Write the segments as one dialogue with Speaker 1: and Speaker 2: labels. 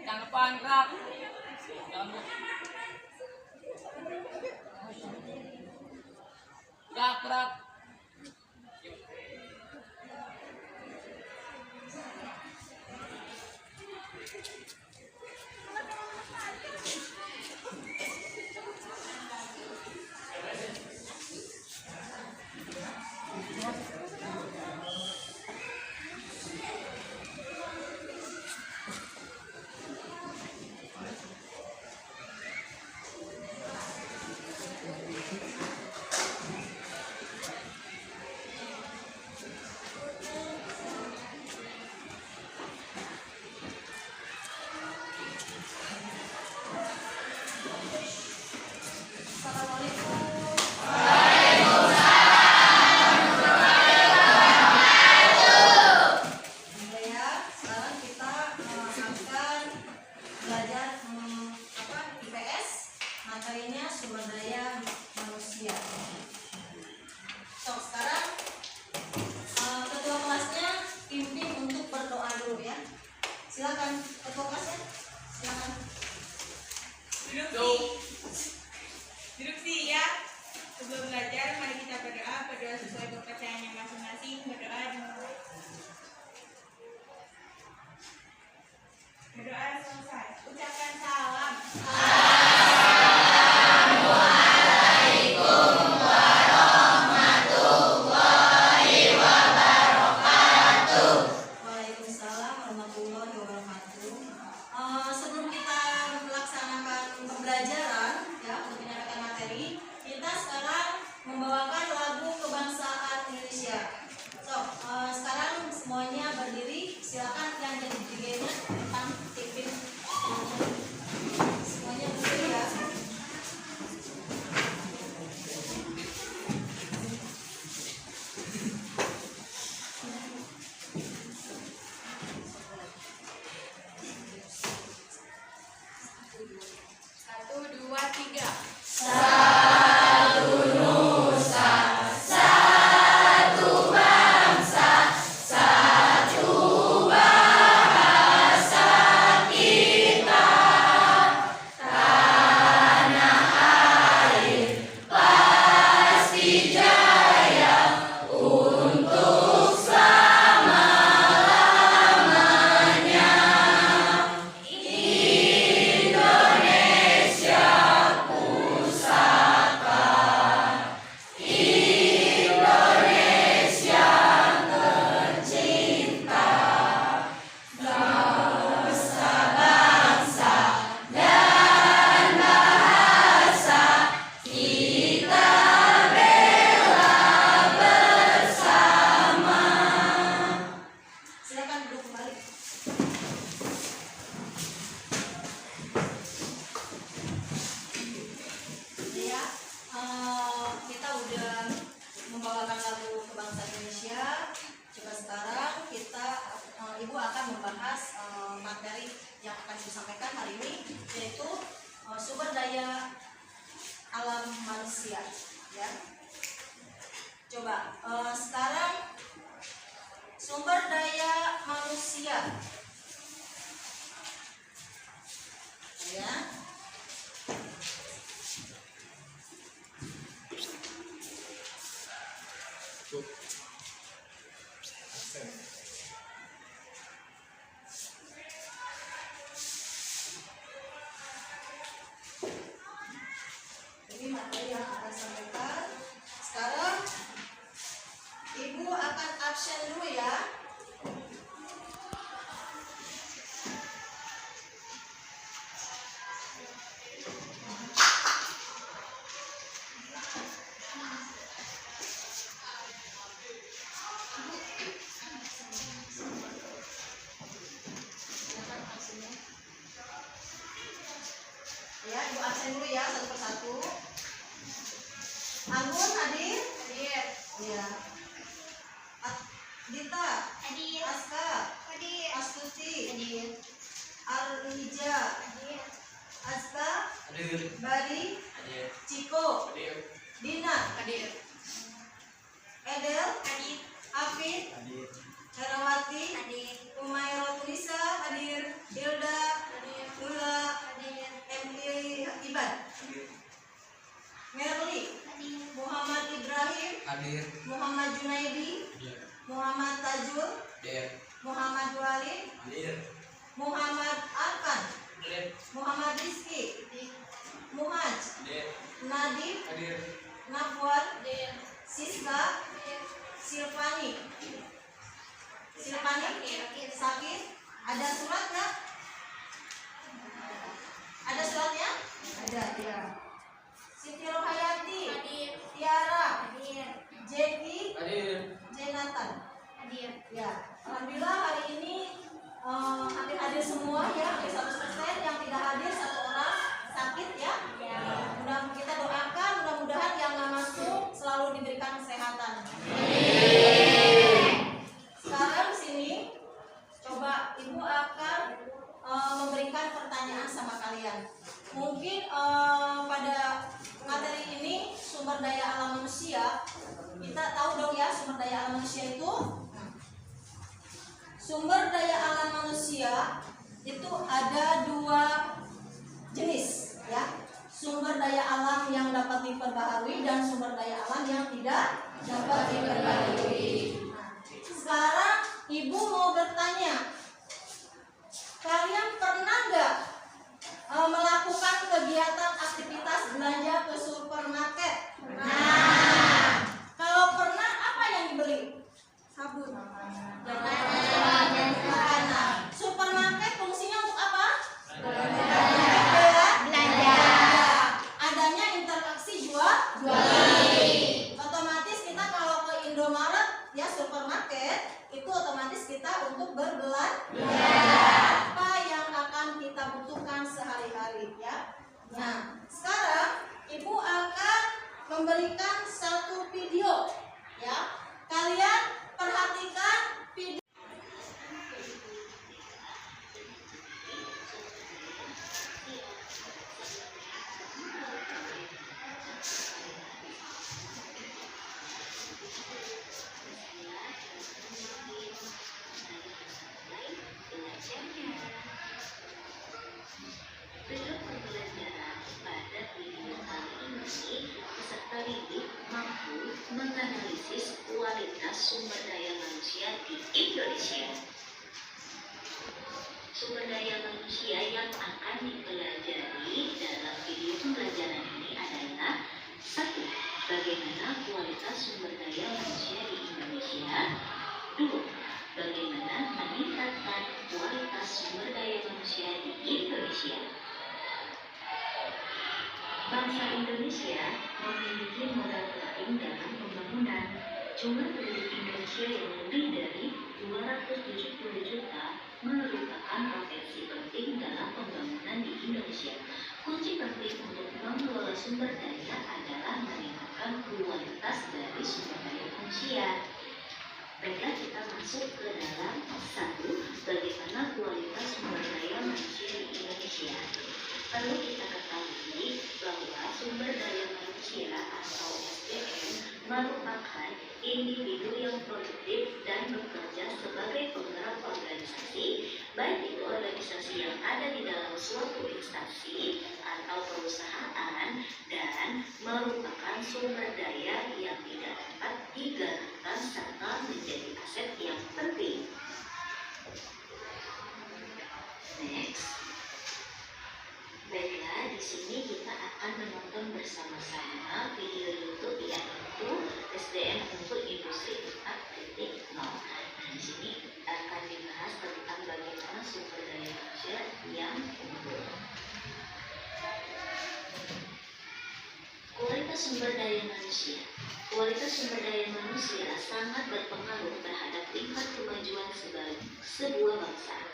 Speaker 1: Yang depan gerak. Gerak.
Speaker 2: Materinya sumber daya manusia. So, sekarang ketua kelasnya pimpin untuk berdoa dulu ya. Silakan ketua kelasnya. Silakan.
Speaker 3: Duduk sih ya. Sebelum belajar, mari kita berdoa. Berdoa sesuai kepercayaannya masing-masing. Berdoa dimulai. Berdoa selesai. Ucapkan salam.
Speaker 2: Waalaikumsalam warahmatullahi wabarakatuh. Sebelum kita melaksanakan pembelajaran ya untuk menyampaikan materi, kita sekarang membawakan lagu kebangsaan Indonesia. So, sekarang semuanya berdiri. Silakan yang jadi DJ-nya tentang tipin. Semuanya berdiri ya.
Speaker 3: Satu, dua, tiga.
Speaker 2: Silakan duduk kembali. Ya, kita udah membawakan lagu kebangsaan Indonesia. Coba sekarang kita Ibu akan membahas materi yang akan disampaikan hari ini, yaitu sumber daya alam manusia. Ya, coba sekarang sumber daya manusia. Ya. Ini materi yang akan sampaikan. Sekarang Ibu akan absen dulu ya. Ya, Ibu absen dulu ya satu persatu. Anggun hadir?
Speaker 3: Hadir.
Speaker 2: Iya. Dita,
Speaker 3: Hadir.
Speaker 2: Aska,
Speaker 3: Hadir.
Speaker 2: Astuti,
Speaker 3: Hadir.
Speaker 2: Arlija,
Speaker 3: Hadir.
Speaker 2: Aska,
Speaker 1: Hadir.
Speaker 2: Bari,
Speaker 1: Hadir.
Speaker 2: Ciko,
Speaker 1: Hadir.
Speaker 2: Dina,
Speaker 3: Hadir.
Speaker 2: Edel,
Speaker 3: Hadir.
Speaker 2: Afid,
Speaker 1: Hadir.
Speaker 2: Herawati,
Speaker 3: Hadir.
Speaker 2: Umairah Tunisa, hadir. Hilda,
Speaker 3: Hadir.
Speaker 2: Silvani. Sakit. Ada surat nggak? Ada suratnya? Ada, ya. Siti Rohayati. Tiara. Jeki. Jonathan. Ya, alhamdulillah hari ini hadir semua ya, hampir 100%. Yang tidak hadir 1 orang sakit ya. Mudah kita doakan, mudah-mudahan yang nggak masuk selalu diberikan kesehatan. Sekarang sini coba ibu akan memberikan pertanyaan sama kalian. Mungkin pada materi ini sumber daya alam manusia, kita tahu dong ya sumber daya alam manusia itu. Sumber daya alam manusia itu ada 2 jenis ya. Sumber daya alam yang dapat diperbaharui dan sumber daya alam yang tidak dapat diperbaharui. Nah, sekarang ibu mau bertanya, kalian pernah nggak melakukan kegiatan aktivitas belanja ke supermarket? Nah, kalau pernah apa yang dibeli? Sabun. Makanan. Supermarket fungsinya untuk apa? Belanja. Adanya interaksi jual beli. Otomatis kita kalau ke Indomaret ya supermarket itu otomatis kita untuk berbelanja. Apa yang akan kita butuhkan sehari-hari ya. Nah, sekarang ibu akan memberikan 1 video ya. Kalian perhatikan video.
Speaker 1: Dalam pembelajaran pada video kali ini, peserta didik mampu menganalisis kualitas sumber daya manusia di Indonesia. Sumber daya manusia yang akan dipelajari dalam video pembelajaran ini adalah 1. Bagaimana kualitas sumber daya manusia di Indonesia. 2. Bagaimana meningkatkan kualitas sumber daya manusia di Indonesia. Bangsa Indonesia memiliki modal penting dalam pembangunan. Jumlah penduduk Indonesia yang lebih dari 270 juta merupakan potensi penting dalam pembangunan di Indonesia. Kunci penting untuk mengelola sumber daya adalah meningkatkan kualitas dari sumber daya manusia. Baiklah, kita masuk ke dalam 1. Bagaimana kualitas sumber daya manusia di Indonesia. Perlu kita ketahui bahwa sumber daya manusia atau SDM merupakan individu yang produktif dan bekerja sebagai penggerak organisasi, baik itu organisasi yang ada di dalam suatu instansi atau perusahaan, dan merupakan sumber daya yang tidak dapat digantikan serta menjadi aset yang penting. Next. Baiklah, di sini kita akan menonton bersama-sama video YouTube yaitu SDM untuk Industri 4.0. Nah, di sini akan dibahas tentang bagaimana sumber daya manusia yang unggul. Kualitas sumber daya manusia. Kualitas sumber daya manusia sangat berpengaruh terhadap tingkat kemajuan sebuah bangsa.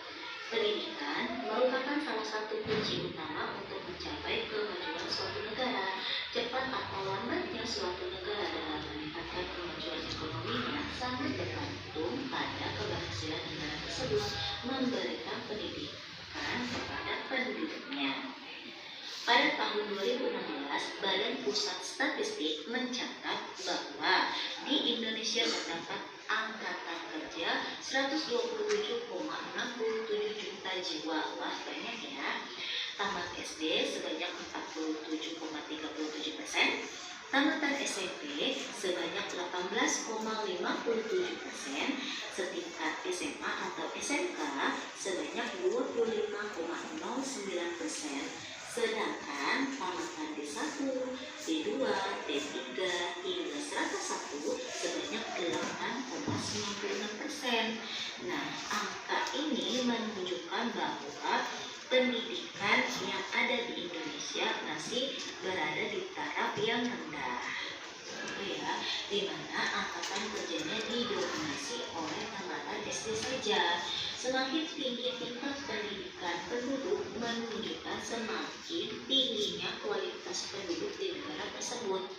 Speaker 1: Pendidikan merupakan salah satu kunci utama untuk mencapai kemajuan suatu negara. Cepat atau lambatnya suatu negara dalam meningkatkan kemajuan ekonominya sangat bergantung pada keberhasilan negara tersebut memberikan pendidikan kepada penduduknya. Pada tahun 2016, Badan Pusat Statistik mencatat bahwa di Indonesia terdapat angkatan kerja 127,67 juta jiwa. Wah, banyak ya. Tamat SD sebanyak 47,37%, tamatan SMP sebanyak 18,57%, setingkat SMA atau SMK sebanyak 25,09%, sedangkan tamatan D1, D2, D3 hingga strata 1 sebanyak 8,05%. Nah, angka ini menunjukkan bahwa pendidikan yang ada di Indonesia masih berada di taraf yang rendah. Ya, di mana angkatan kerjanya didominasi oleh tamatan SD saja. Semakin tinggi tingkat pendidikan penduduk menunjukkan semakin tingginya kualitas penduduk di negara tersebut.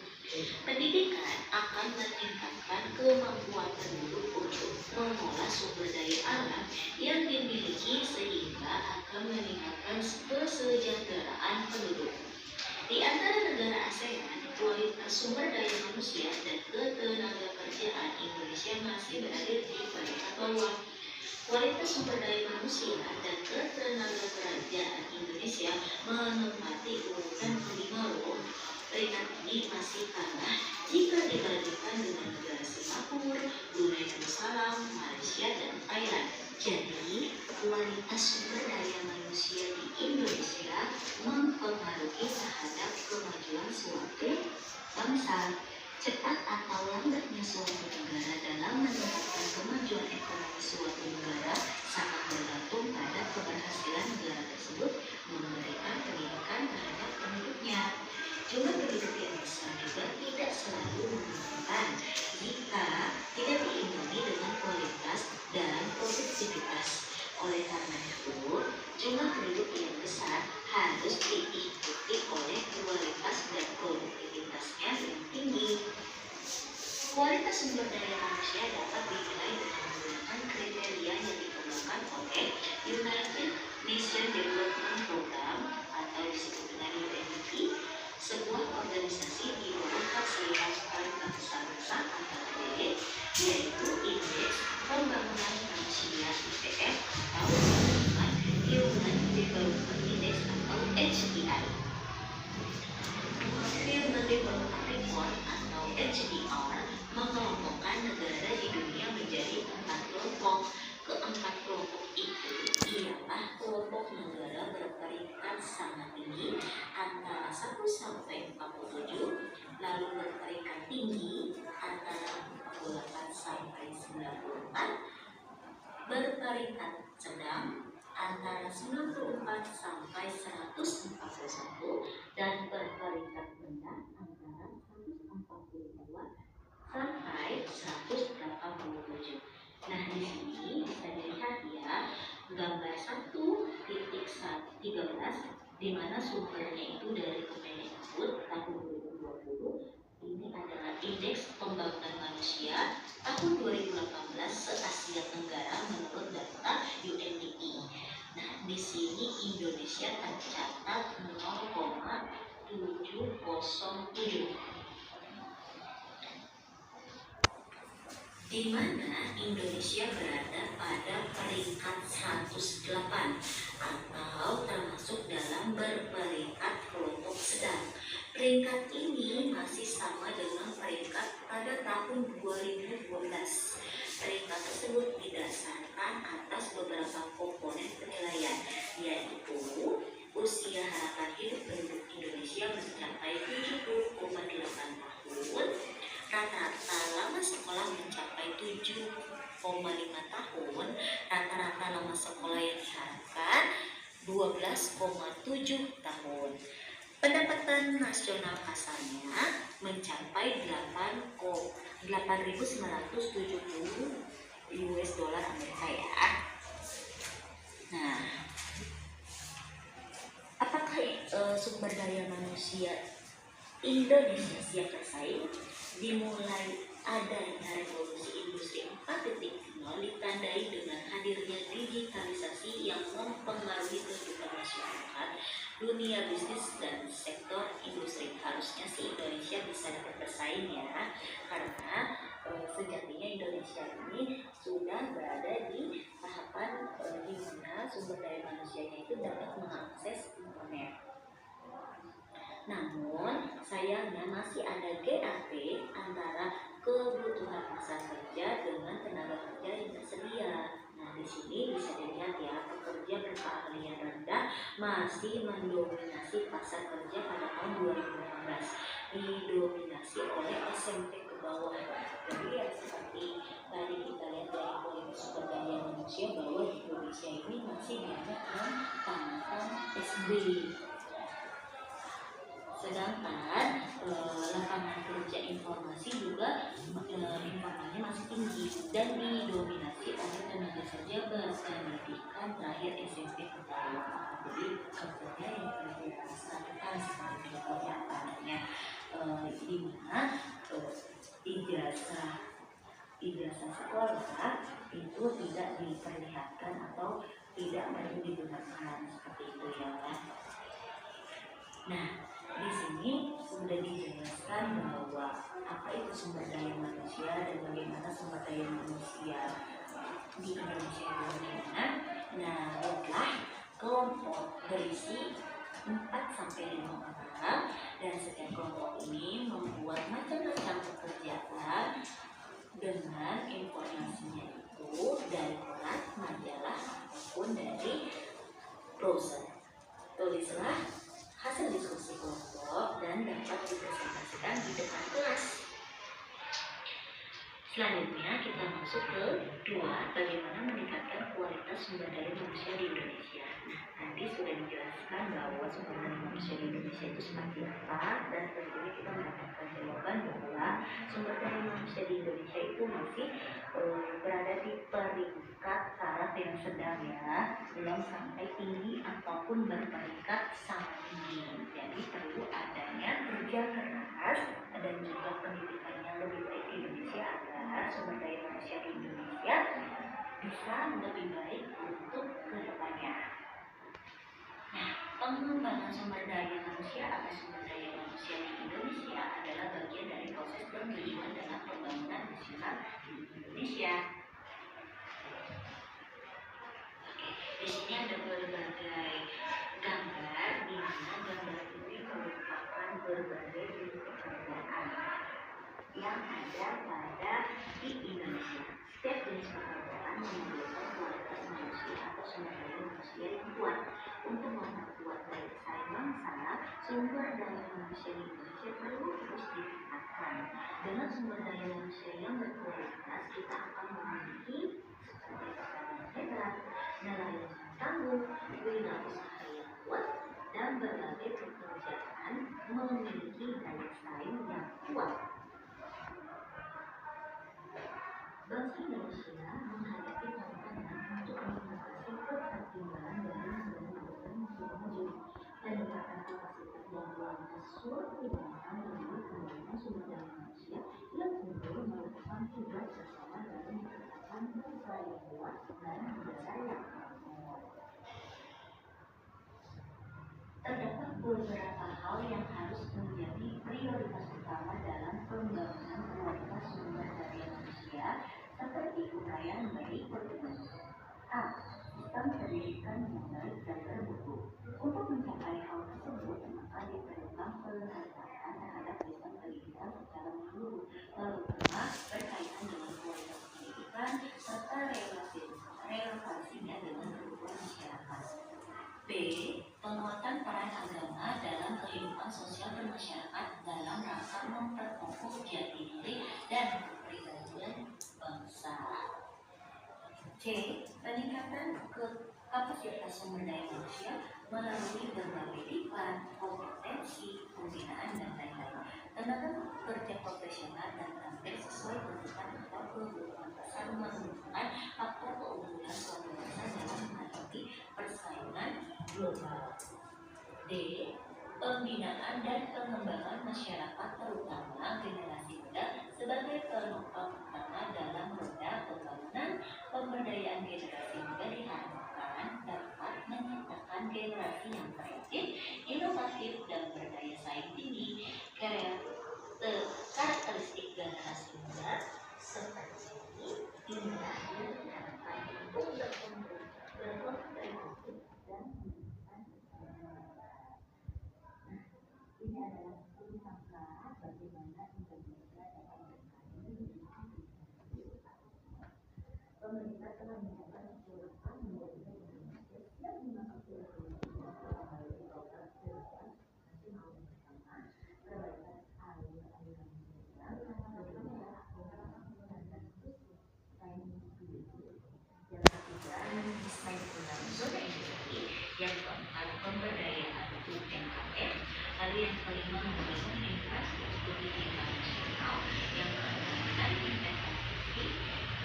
Speaker 1: Pendidikan akan meningkatkan kemampuan penduduk untuk mengolah sumber daya alam yang dimiliki sehingga akan meningkatkan kesejahteraan penduduk. Di antara negara ASEAN, kualitas sumber daya manusia dan ketenagakerjaan Indonesia masih berada di peringkat bawah. Kualitas sumber daya manusia dan ketenagakerjaan Indonesia menempati urutan kelima loh. Peringkat ini masih kalah jika dibandingkan dengan negara Singapura, Brunei Darussalam, Malaysia, dan Thailand. Jadi, kualitas sumber daya manusia di Indonesia mempengaruhi terhadap kemajuan suatu bangsa. Cepat atau lambatnya suatu negara dalam meningkatkan kemajuan ekonomi suatu negara sangat bergantung pada keberhasilan negara tersebut memberikan pendidikan terhadap penduduknya. Jumlah penduduk yang besar juga tidak selalu menguntungkan jika tidak diimbangi dengan kualitas dan produktivitas. Oleh karena itu, jumlah penduduk yang besar harus diikuti oleh kualitas dan produktivitasnya yang tinggi. Kualitas sumber daya manusia dapat dinilai dengan menggunakan kriteria yang dikembangkan oleh United Nations Development Program atau disebut dengan UNDP, sebuah organisasi di bawah Fasilitas Bangsa-Bangsa atau PBB, yaitu Indeks Pembangunan Manusia IPM atau Human Development Index atau HDI. Human Development Report atau HDR mengelompokkan negara di dunia menjadi 4 kelompok. Keempat kelompok itu ialah kelompok negara berperingkat sangat tinggi antara 1 sampai 47, lalu berperingkat tinggi antara 48 sampai 94, berperingkat sedang antara 94 sampai 141, dan berperingkat rendah antara 142 sampai 187. Nah, di sini bisa dilihat ya, gambar 1.13 di mana sumbernya itu dari Kemendikbud tahun 2020. Ini adalah Indeks Pembangunan Manusia tahun 2018 se-Asia Tenggara menurut data UNDP. Nah, di sini Indonesia tercatat 0,707, di mana Indonesia berada pada peringkat 108 atau termasuk dalam berperingkat kelompok sedang. Peringkat ini masih sama dengan peringkat pada tahun 2012. Peringkat tersebut didasarkan atas beberapa komponen penilaian, yaitu usia harapan hidup penduduk Indonesia mencapai 70,8 tahun, rata-rata lama sekolah mencapai 7,5 tahun, rata-rata lama sekolah yang diharapkan 12,7 tahun. Pendapatan nasional kasarnya mencapai 8.970 US dollar Amerika ya. Nah, apakah sumber daya manusia Indonesia siap bersaing? Dimulai adanya revolusi industri 4.0 ditandai dengan hadirnya digitalisasi yang mempengaruhi kehidupan masyarakat, dunia bisnis, dan sektor industri. Harusnya sih Indonesia bisa dapat bersaing ya, karena sejatinya Indonesia ini sudah berada di tahapan di mana sumber daya manusianya itu dapat mengakses internet. Namun, sayangnya masih ada gap antara kebutuhan pasar kerja dengan tenaga kerja yang tersedia. Nah, di sini bisa dilihat ya, pekerja berkeahlian rendah masih mendominasi pasar kerja pada tahun 2018, didominasi oleh SMP ke bawah. Jadi ya seperti tadi kita lihat dari kualitas sumber daya manusia bahwa Indonesia ini masih banyak yang tamatkan SD. Sedangkan lapangan kerja informasi juga informasinya masih tinggi dan didominasi oleh tenaga kerja berpendidikan terakhir SMP ke bawah. Jadi kerjanya yang berdasarkan seperti pernyataannya di mana ijazah sekolah itu tidak diperlihatkan atau tidak perlu digunakan seperti itu ya kan. Nah, di sini sudah dijelaskan bahwa apa itu sumber daya manusia dan bagaimana sumber daya manusia di Indonesia itu bagaimana. Nah, baiklah, kelompok berisi 4-5 orang dan setiap kelompok ini membuat macam-macam pekerjaan dengan informasinya itu dari koran, majalah, ataupun dari browser. Tulislah hasil diskusi kelompok dan dapat dipresentasikan di depan kelas. Selanjutnya kita masuk ke 2, bagaimana meningkatkan kualitas sumber daya manusia di Indonesia. Nah, tadi sudah dijelaskan bahwa sumber daya manusia di Indonesia itu seperti apa, dan tentunya kita mendapatkan jawaban bahwa sumber daya manusia di Indonesia itu masih berada di peringkat taraf yang sedang ya, belum sampai tinggi ataupun berperingkat sangat tinggi. Jadi perlu adanya kerja keras dan juga pendidikan yang lebih baik di Indonesia agar sumber daya manusia di Indonesia bisa lebih baik untuk kedepannya. Nah, pengembangan sumber daya manusia atau sumber daya manusia di Indonesia adalah bagian dari proses bertujuan dalam pembangunan nasional di Indonesia. Oke, di sini ada berbagai gambar di mana gambar ini merupakan berbagai jenis pekerjaan yang ada pada di Indonesia. Setiap jenis pekerjaan memerlukan kualitas manusia atau sumber daya manusia yang kuat. Untuk memperkuat daya saing bangsa, sumber daya manusia di Indonesia perlu terus ditingkatkan. Dengan sumber daya manusia yang berkualitas, kita akan memiliki seperti petani hebat, nelayan yang tangguh, wirausaha yang kuat, dan berbagai pekerjaan memiliki daya saing yang kuat. Bangsa Indonesia menghadapi tantangan untuk mengatasi ketertinggalan dari negara-negara yang maju. Peningkatan kapasitas dan kualitas suatu bangsa melalui pembangunan sumber daya manusia yang unggul merupakan tugas bersama dalam menciptakan bangsa yang kuat dan negara yang makmur. Terdapat beberapa hal yang harus menjadi prioritas utama dalam pembangunan kualitas sumber daya manusia, seperti uraian berikut ini. A. Sistem pendidikan yang baik dan terbuka. Untuk mencapai hal tersebut, maka diperlukan peningkatan terhadap sistem pendidikan secara menyeluruh, terutama berkaitan dengan kualitas pendidikan serta relevasinya dengan kebutuhan masyarakat. B. Penguatan peran agama dalam kehidupan sosial bermasyarakat dalam rangka memperkokoh jati diri dan kepribadian bangsa. C. Peningkatan kapasitas sumber daya manusia melalui berbagai lipat, kompetensi, pembinaan, dan lain-lain. Tenaga kerja profesional dan tampil sesuai kebutuhan atau kebutuhan pasar menunjukkan faktor keunggulan suatu bangsa dalam menghadapi persaingan global. D. Pembinaan dan pengembangan masyarakat terutama generasi muda sebagai penopang utama dalam roda pembangunan pemberdayaan generasi muda diharapkan dapat menciptakan generasi yang kreatif, inovatif, dan berdaya saing tinggi. Karakteristik generasi muda seperti inilah yang diharapkan untuk berkontribusi dan ini adalah studi angka bagaimana Indonesia dapat bersaing. Pemerintah telah menyiapkan program menjadikan Indonesia siap mengakui melalui program prioritas nasional yang pertama, perbaikan aliran minyak, program tentang pemberdayaan UMKM, lalu yang kelima membangun infrastruktur digital nasional, yang keenam investasi,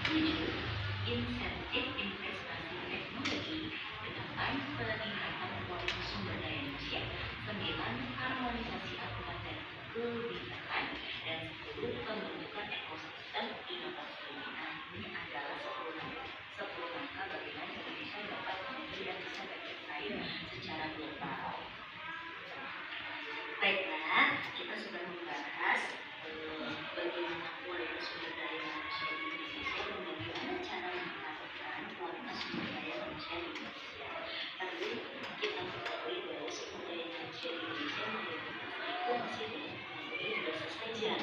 Speaker 1: 7 insentif investasi teknologi, 8 peningkatan kualitas sumber daya manusia, 9 harmonisasi aturan dan kebijakan, dan 10 pembentukan ekosistem inovasi. Nah, ini adalah 10 langkah bagaimana Indonesia dapat maju dan bisa bersaing secara global. Baiklah, kita sudah membahas bagaimana kualitas sumber daya manusia di Indonesia dan bagaimana cara meningkatkan kualitas sumber daya manusia di Indonesia. Lalu kita ketahui bahwa sumber daya manusia di Indonesia itu masih dipenuhi biasa saja.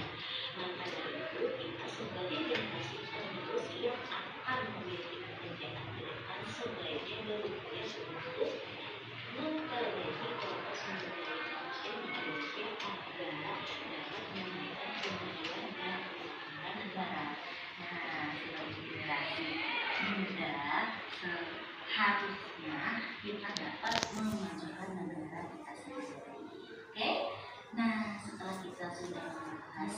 Speaker 1: Maka dari itu kita sebagai generasi penerus yang akan memiliki pekerjaan ke depan sebaiknya berupaya untuk memperbaiki kualitas sumber daya manusia di Indonesia agar dapat memberikan kemajuan dan perkembangan negara. Nah, sebagai generasi muda seharusnya kita dapat memajukan negara kita sendiri. Oke? Nah, setelah kita sudah membahas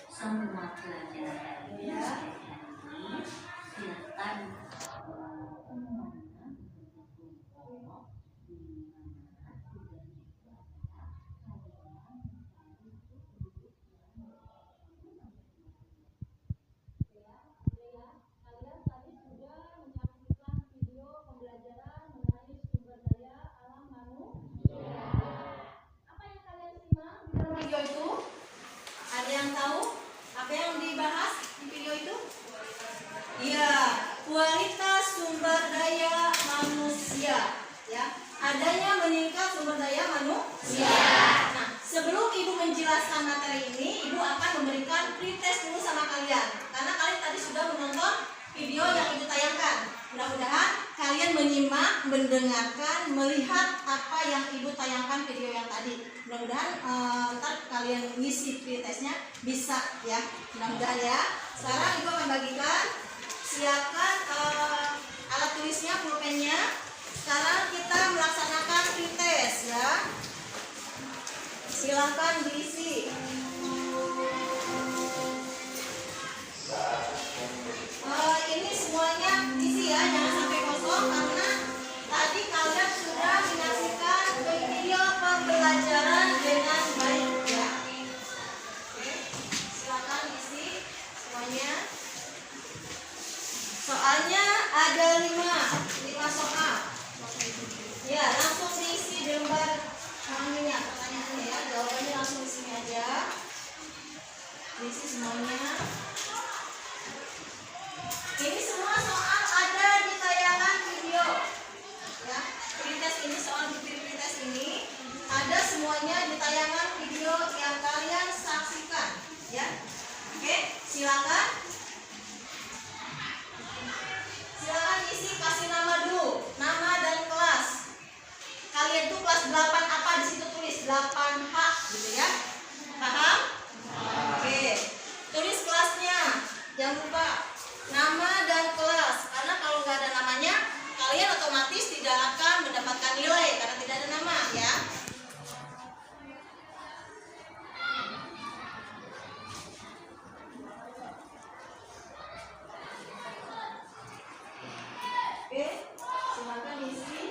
Speaker 1: semua pelajaran hari ini, silakan
Speaker 2: Kalian tadi sudah menyaksikan video pembelajaran mengenai sumber daya alam manusia. Apa yang kalian simak di dalam video itu? Ada yang tahu apa yang dibahas di video itu? Iya, kualitas sumber daya manusia. Ya, adanya meningkat sumber daya manusia. Nah, sebelum Ibu menjelaskan materi ini, Ibu akan memberikan pretest dulu sama kalian. Karena kalian tadi sudah menonton video yang Ibu tayangkan. Mudah-mudahan kalian menyimak, mendengarkan, melihat apa yang Ibu tayangkan video yang tadi. Mudah-mudahan ntar kalian ngisi pretestnya bisa ya. Mudah-mudahan ya. Sekarang Ibu akan bagikan. Siapkan alat tulisnya, pulpennya. Sekarang kita melaksanakan pretest ya. Silakan diisi. Ini semuanya isi ya, jangan sampai kosong karena tadi kalian sudah menyaksikan video pembelajaran dengan baik ya. Oke, silakan isi semuanya. Soalnya ada 5 soal. Ya, langsung diisi di lembar ininya, pertanyaannya ya. Jawabannya langsung di sini aja. Diisi semuanya. Ini semua soal ada di tayangan video. Ya, pretest ini soal di pretest ini ada semuanya di tayangan video yang kalian saksikan. Ya, oke, silakan. Silakan isi, kasih nama dulu, nama dan kelas. Kalian tuh kelas 8 apa di situ tulis 8H gitu ya. Paham? Oke. Tulis kelasnya. Jangan lupa nama dan kelas. Karena kalau nggak ada namanya, kalian otomatis tidak akan mendapatkan nilai karena tidak ada nama ya. Oke, silakan isi.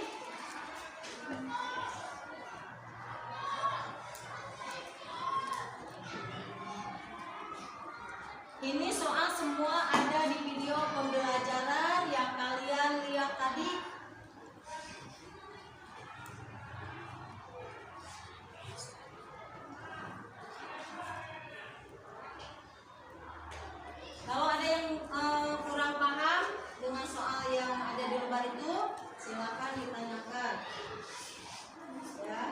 Speaker 2: Ini soal semua ada di video pembelajaran yang kalian lihat tadi. Kalau ada yang kurang paham dengan soal yang ada di lembar itu, silakan ditanyakan. Ya,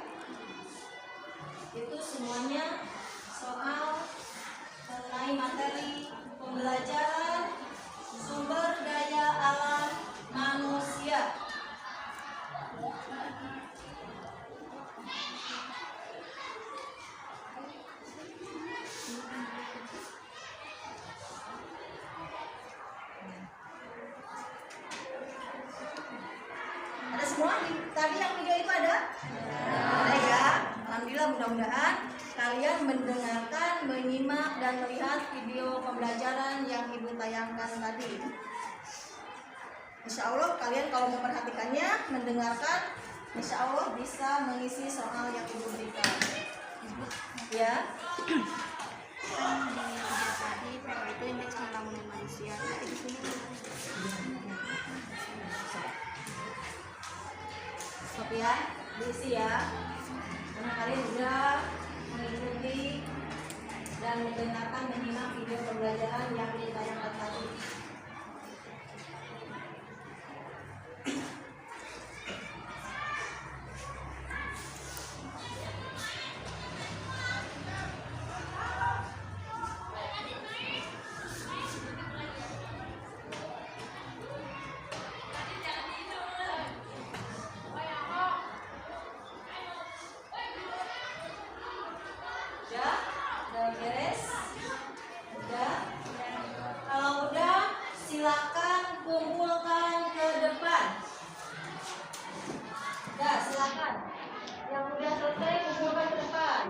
Speaker 2: itu semuanya soal mengenai materi pembelajaran sumber daya alam manusia. Ada semua tadi yang video itu ada? mudah-mudahan kalian mendengarkan, menyimak, dan melihat video pembelajaran yang Ibu tayangkan tadi. Insya Allah kalian kalau memperhatikannya, mendengarkan, insya Allah bisa mengisi soal yang Ibu berikan. Ya.
Speaker 4: Kan di video tadi itu indeks pembangunan manusia. Tapi di sini
Speaker 2: Stop ya, diisi ya. Karena kalian sudah mengikuti dan mendengarkan, menyimak video pembelajaran yang ditayangkan tadi. Udah beres? Udah? Kalau udah, silakan kumpulkan ke depan. Udah, silakan. Yang udah selesai kumpulkan ke depan.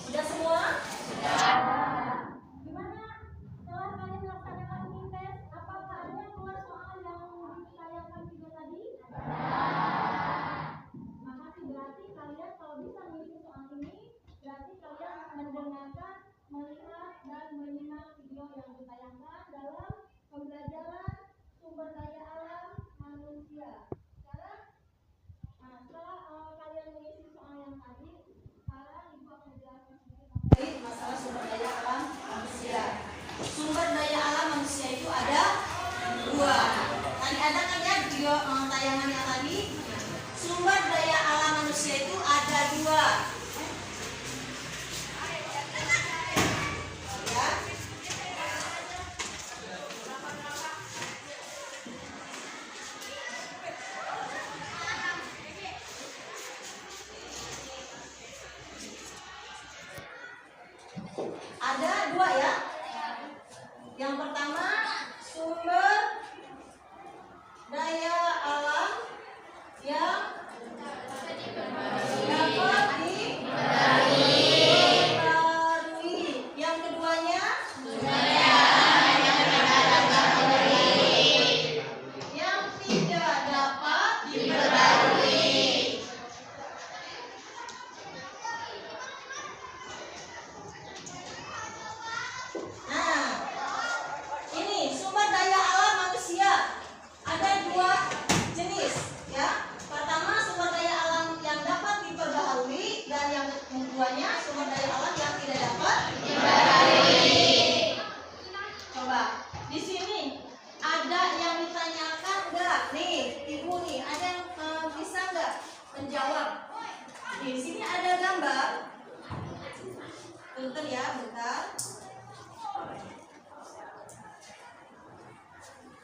Speaker 2: Udah semua? Gimana? Setelah kalian melaksanakan unit tes, apakah ada yang keluar soal yang ditayangkan video tadi? Makasih, berarti kalian kalau bisa mengisi soal ini, berarti kalian mendengarkan, melihat, dan menyimak video yang ditayangkan dalam pembelajaran sumber daya alam manusia. Setelah kalian mengisi soal yang tadi, sekarang Ibu akan jelaskan sedikit mengenai masalah sumber daya alam manusia. Sumber daya alam manusia itu ada dua. Tadi ada kan ya video tayangannya tadi. Sumber daya alam manusia itu ada dua. Ya. Ada dua ya. Yang pertama sumber daya alam yang dapat diperbarui. Yang keduanya yang tidak dapat diperbarui. Nah, ini sumber daya alam manusia ada dua jenis ya. Pertama sumber daya alam yang dapat diperbaharui dan yang keduanya sumber daya alam yang tidak dapat diperbaharui. Coba di sini ada yang ditanyakan enggak? Nih, Ibu nih, ada yang bisa enggak menjawab? Di sini ada gambar. Bentar ya, bentar.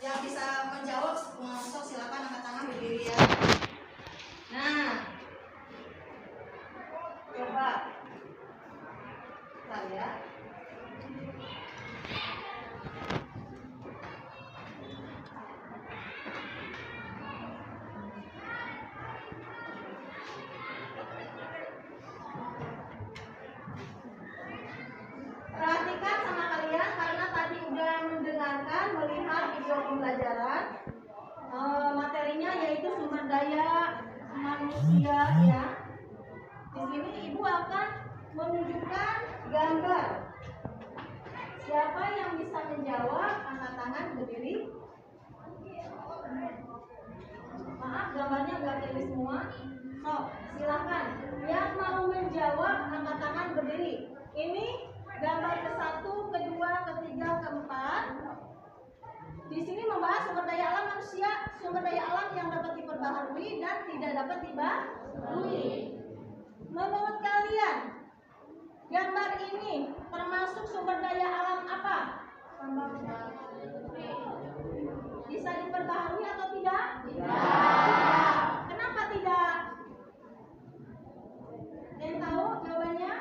Speaker 2: Yang bisa menjawab sok silakan angkat tangan berdiri ya. Nah, coba bentar ya. Perhatikan sama kalian karena tadi udah mendengarkan, melihat video pembelajaran. Materinya yaitu sumber daya manusia ya. Di sini Ibu akan menunjukkan gambar. Siapa yang bisa menjawab, angkat tangan berdiri. Maaf, gambarnya nggak terlihat semua. So, silakan. Yang mau menjawab, angkat tangan berdiri. Ini gambar ke-1, ke-2, ke-3, ke-4. Di sini membahas sumber daya alam manusia. manusia sumber daya alam yang dapat diperbaharui dan tidak dapat dibaharui. Menurut kalian, gambar ini termasuk sumber daya alam apa? Bisa diperbaharui atau tidak? Tidak. Kenapa tidak? Yang tahu jawabannya?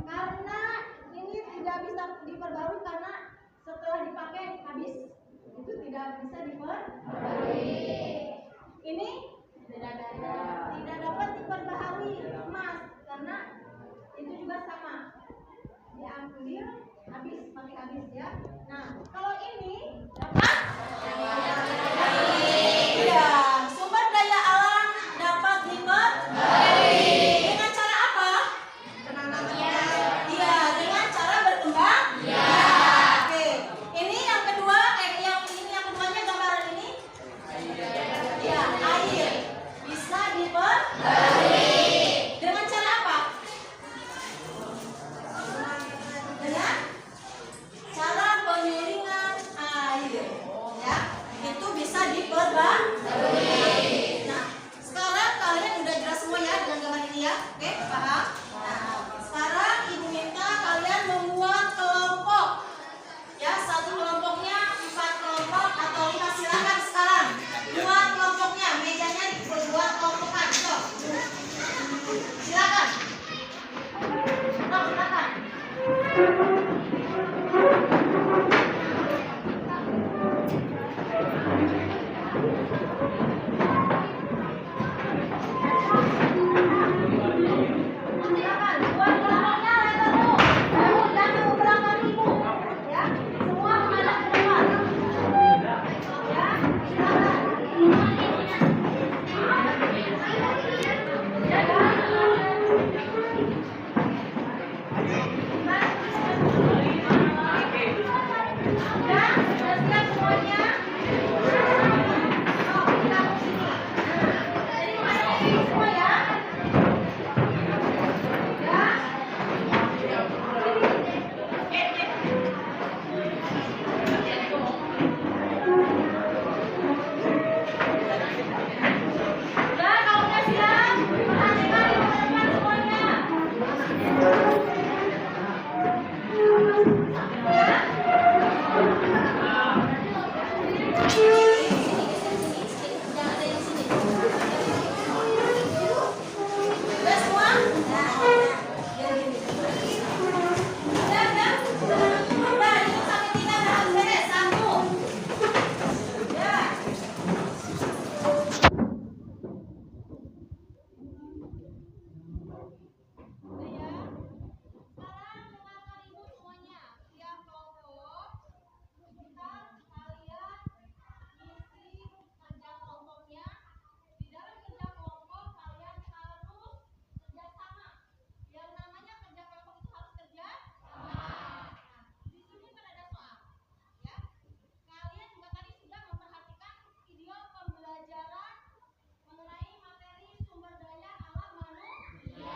Speaker 2: Karena ini tidak bisa diperbarui karena setelah dipakai habis. Itu tidak bisa diperbarui. Ini tidak dapat diperbaharui emas karena itu juga sama. Diambil habis, pakai habis ya. Nah, kalau ini dapat? Iya, sumber daya alam dapat diperbaharui. Dengan cara apa? Iya, dengan cara berkembang. Oke. Ini yang kedua, yang keduanya gambaran ini. Iya, air bisa diperbaharui. Dengan cara apa? Dengan cara penyulingan air, ya, itu bisa diperbaharui. Nah, sekarang kalian udah jelas semua ya dengan gambar ini ya, oke, paham? Nah, sekarang ibu minta kalian membuat kelompok, ya, satu kelompoknya 4 kelompok atau 5, silakan sekarang buat kelompoknya, mejanya dibuat kelompokan, so. Silakan. Silakan. Silakan buat kelompoknya lebar dulu. Kamu jangan ke belakang ibu, ya. Semua menghadap ke depan. Ya, silakan. Sudah siap semuanya? Oh, kita ke sini. Jadi menghadap ke sini semua ya. Udah, kalau udah siap, perhatikan di depan semuanya. Udah semua? Udah? Udah, itu sampai 3 udah harus beres, 1. Ya. Sekarang dengarkan ibu semuanya. Tiap kelompok kita kalian isi kerja kelompoknya. Di dalam kerja kelompok kalian harus kerja sama. Yang namanya kerja kelompok itu harus kerja sama. Nah, di sini kan ada soal, ya. Kalian juga tadi sudah memperhatikan video pembelajaran mengenai materi sumber daya alam manusia.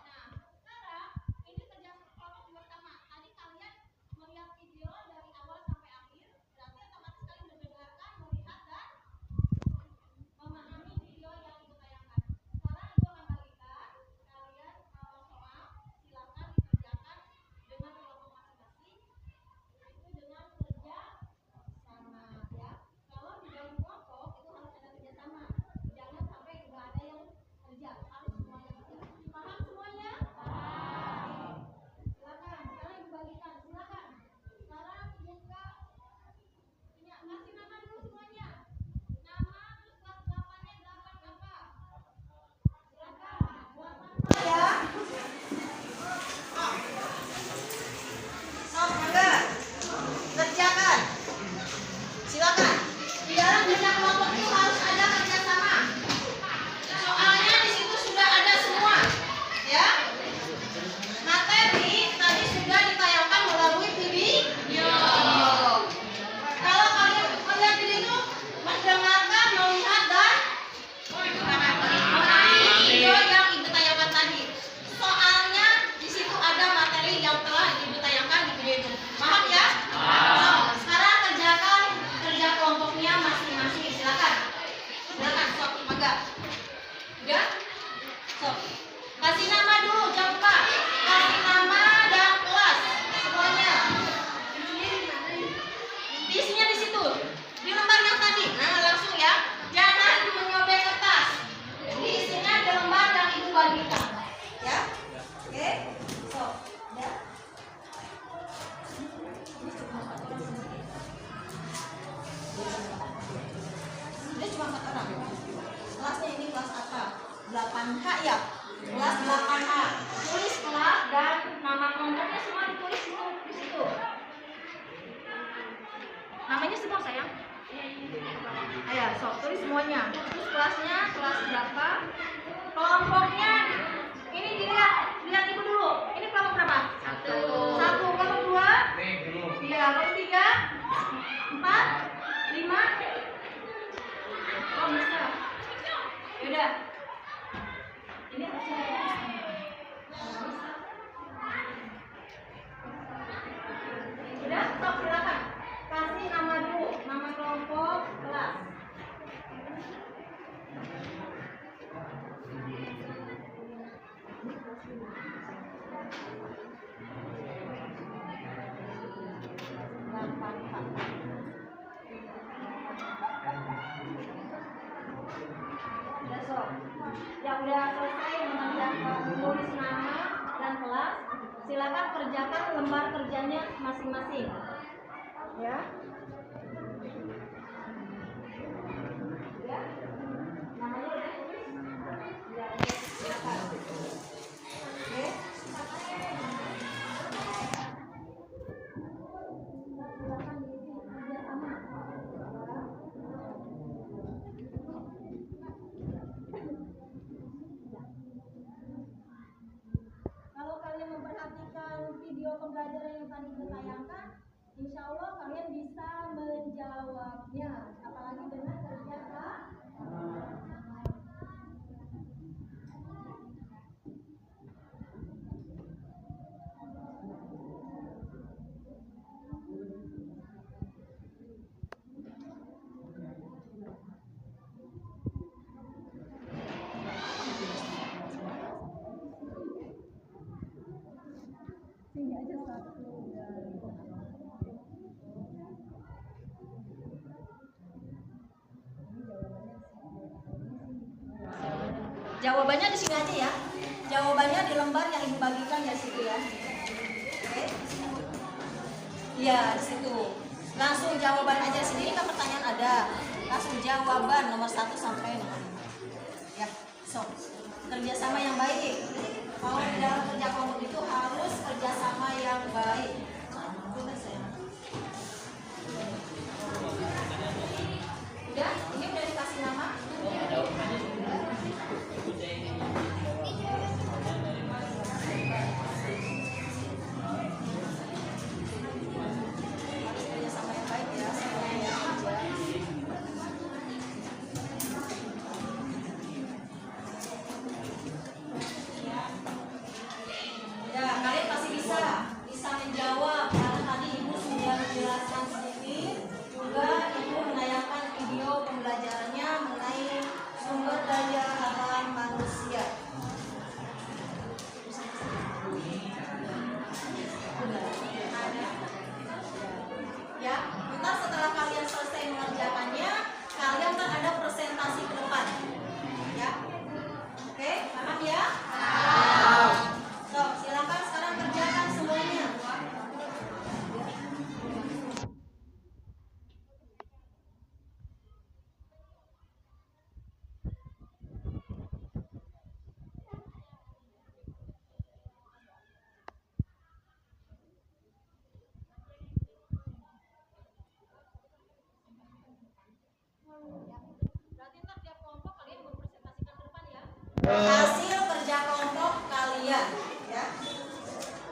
Speaker 2: Nah, sekarang ini kerja kelompok juga sama. Tadi kalian melihat video dari awal sampai akhir, berarti otomatis kalian mendengarkan, melihat dan memahami video yang ibu tayangkan. Sekarang ibu akan bagikan kalian soal, silakan dikerjakan dengan kelompok masing-masing. Itu dengan kerja sama, ya. Kalau di dalam kelompok itu harus ada kerja sama. Jangan sampai nggak ada yang kerja, harus semuanya kerja. Paham semuanya? Paham. Silakan, sekarang ibu bagikan, silakan. Sekarang buka ini, kasih nama dulu semuanya. Nama terus kelas 8-nya 8 apa? Silakan, buat manfaat ya. Sok, mangga. Kerjakan. Silakan. Di dalam kerja kelompok itu harus ada kerja sama. Soalnya di situ sudah ada semua, ya. Materi tadi sudah ditayangkan melalui video. Kalau kalian melihat video itu mendengarkan, melihat dan memahami video yang ibu tayangkan tadi. Soalnya di situ ada materi yang telah ibu tayangkan di video itu. Paham ya? Paham. Sekarang kerjakan kerja kelompok. cuma 4 orang. Kelasnya ini kelas apa? 8H ya. Kelas 8H. Tulis kelas dan nama kelompoknya semua ditulis di situ. Namanya semua sayang. Ayo, sok tulis semuanya. Terus kelasnya kelas berapa? Kelompoknya ini lihat ibu dulu. Ini kelompok berapa? Satu. Kelompok 2? Iya. Kelompok 3? 4? 5? Oh bisa. Yaudah. Ini harusnya udah, stop, silakan. Kasih nama dulu, nama kelompok, kelas. Besok yang udah selesai mengerjakan tulis nama dan kelas, silakan kerjakan lembar kerjanya masing-masing. Ya. Ya. Namanya udah tulis? Ya, silakan. Oke. Silakan diisi kerja sama. Kalau kalian memperhatikan video pembelajaran yang tadi ditayangkan, insya Allah kalian bisa menjawabnya, apalagi dengan kerja sama. Jawabannya di sini aja ya. Jawabannya di lembar yang ibu bagikan ya situ ya. Oke. Iya di situ. Langsung jawaban aja sendiri kan pertanyaan ada. Langsung jawaban nomor 1 sampai nomor 5. Ya. So kerjasama yang baik. Kalau di dalam kerja kelompok itu harus kerjasama yang baik. Udah? Ini udah dikasih nama? Hasil kerja kelompok kalian ya.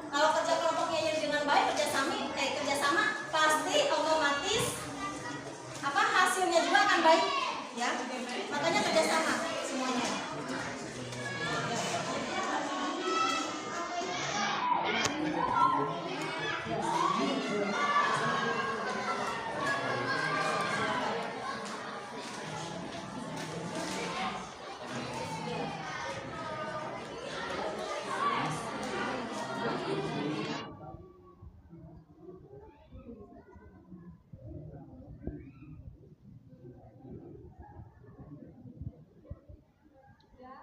Speaker 2: Kalau kerja kelompoknya yang dengan baik kerjasama pasti otomatis hasilnya juga akan baik ya. Makanya kerjasama semuanya. Ya.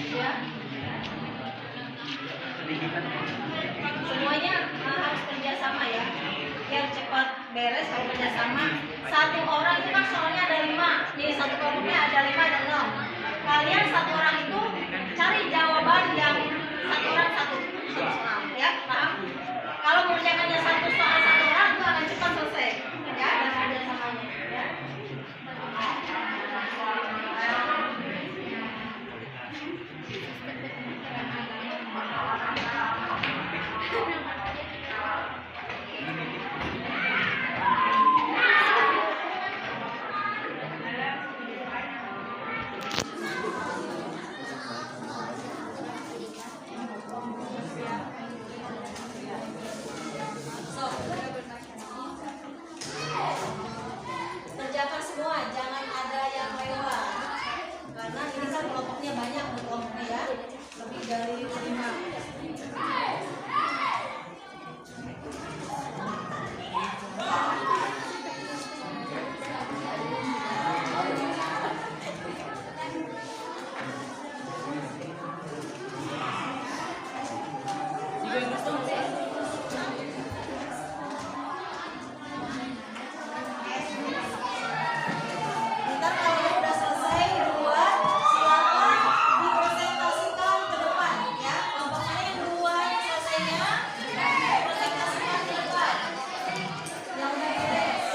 Speaker 2: ya. Semuanya harus kerjasama ya, biar cepat beres kalau kerjasama. Satu orang itu kan soalnya ada 5, jadi satu kelompoknya ada 5 dan 6. Kalian satu orang itu cari jawaban yang satu orang satu soal, ya paham? Kalau mengerjakannya satu soal satu orang itu akan cepat selesai, ya dan kerjasamanya, ya. Kerjakan semua, jangan ada yang lewat. Karena ini kan kelompoknya banyak, kelompoknya ya, lebih dari 5. Ntar kalau udah selesai dua, silakan dipresentasikan ke depan ya. Kelompoknya yang dua yang selesainya presentasikan ke depan. Yang udah beres.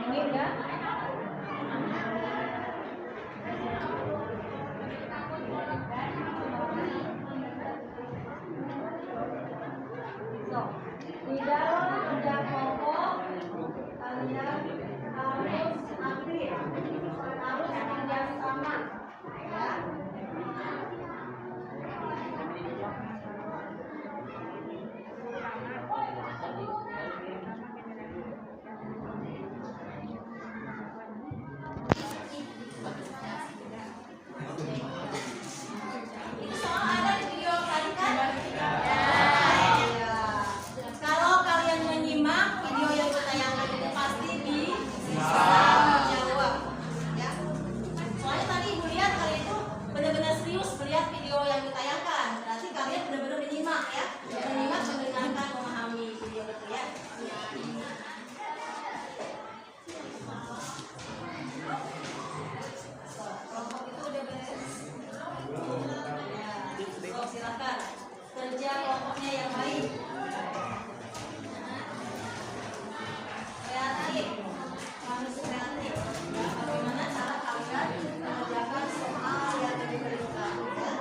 Speaker 2: Ini udah. So, di dalam kerja kelompok kalian harus aktif, harus kerjasama, ya. Ini soal ada di video tadi kan? Ya. Kalau kalian menyimak video yang ditayangkan itu pasti bisa menjawab, ya. Soalnya tadi ibu lihat kalian itu benar-benar serius melihat video yang ditayangkan. Berarti kalian benar-benar menyimak ya, menyimak, mendengarkan, memahami video itu ya. Kelompok itu udah beres. Ya, so, silakan kerja kelompoknya yang baik. Kreatif, harus kreatif. Bagaimana cara kalian mengerjakan soal yang diberikan? Ya.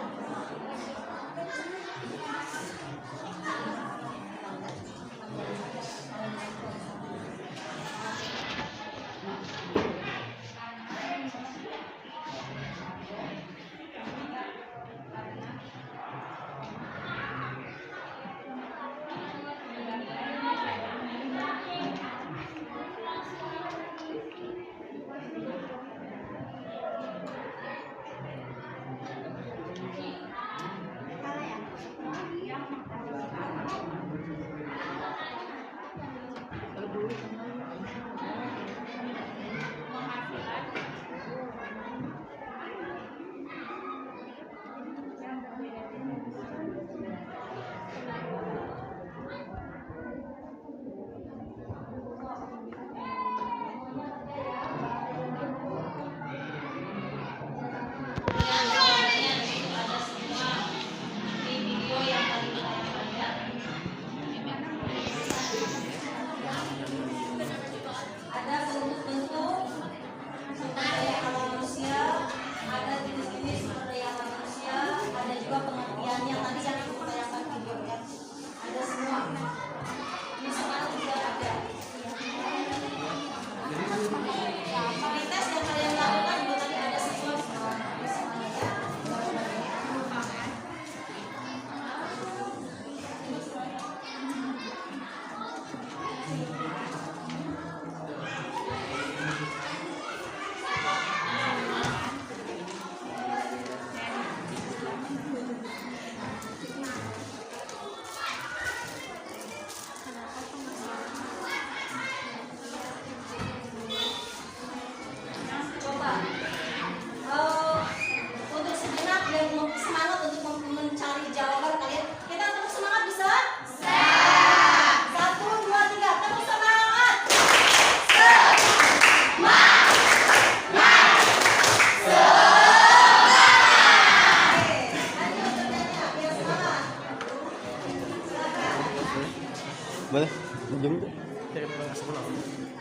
Speaker 5: ujung tuh dari kelas 10.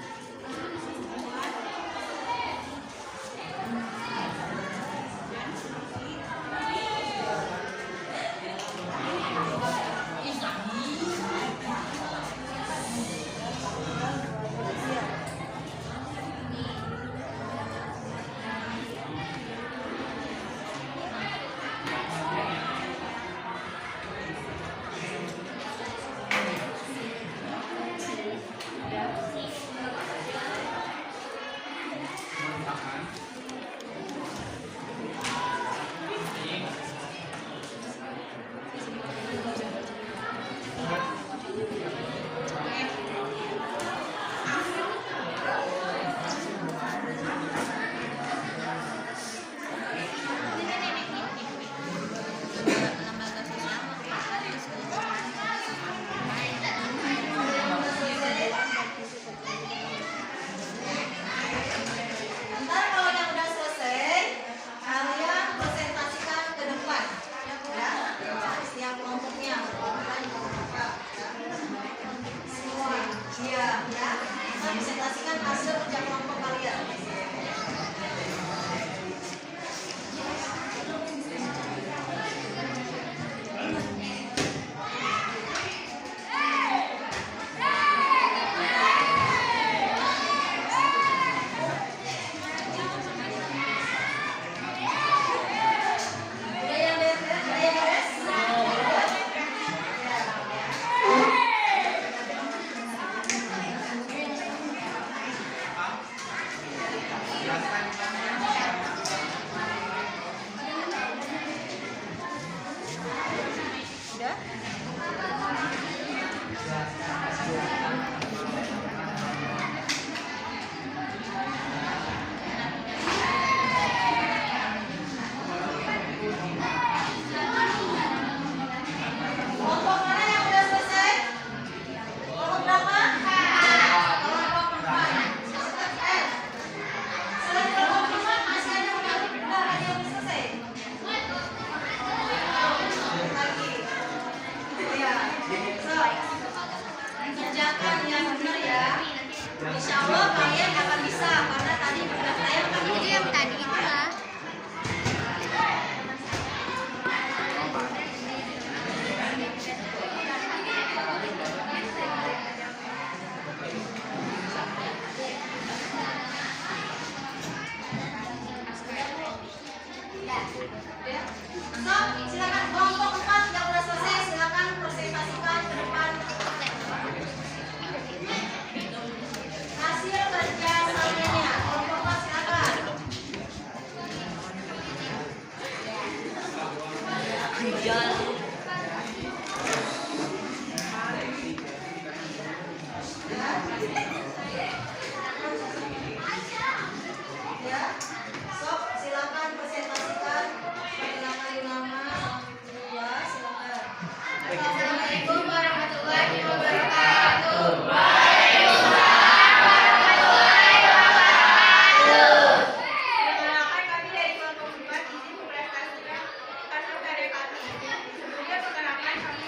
Speaker 2: Ntar kalau yang udah selesai, kalian presentasikan ke depan, ya. Setiap kelompoknya, semua, iya, ya. Nah, presentasikan hasil kerja kelompok kalian. Udah yang beres? Kelompok mana yang udah selesai? Kelompok berapa? Kelompok 4. Selain kelompok 4 masih ada udah ada yang selesai. Lagi. Iya. So, kerjakan yang benar ya. Insya Allah kalian akan bisa karena tadi udah saya
Speaker 4: Itu yang tadi itu lah.
Speaker 2: ya. So, silakan kelompok 4 yang udah selesai silakan presentasikan ke depan. Hasil kerja sampelnya kelompok 4 silakan. Ya, sok silakan presentasikan perkenalkan nama. Ya, silakan. Assalamualaikum warahmatullahi wabarakatuh.
Speaker 3: Perkenalkan kami dari kelompok 4 izin mempresentasikan kasus karya kami. Sebelumnya perkenalkan kami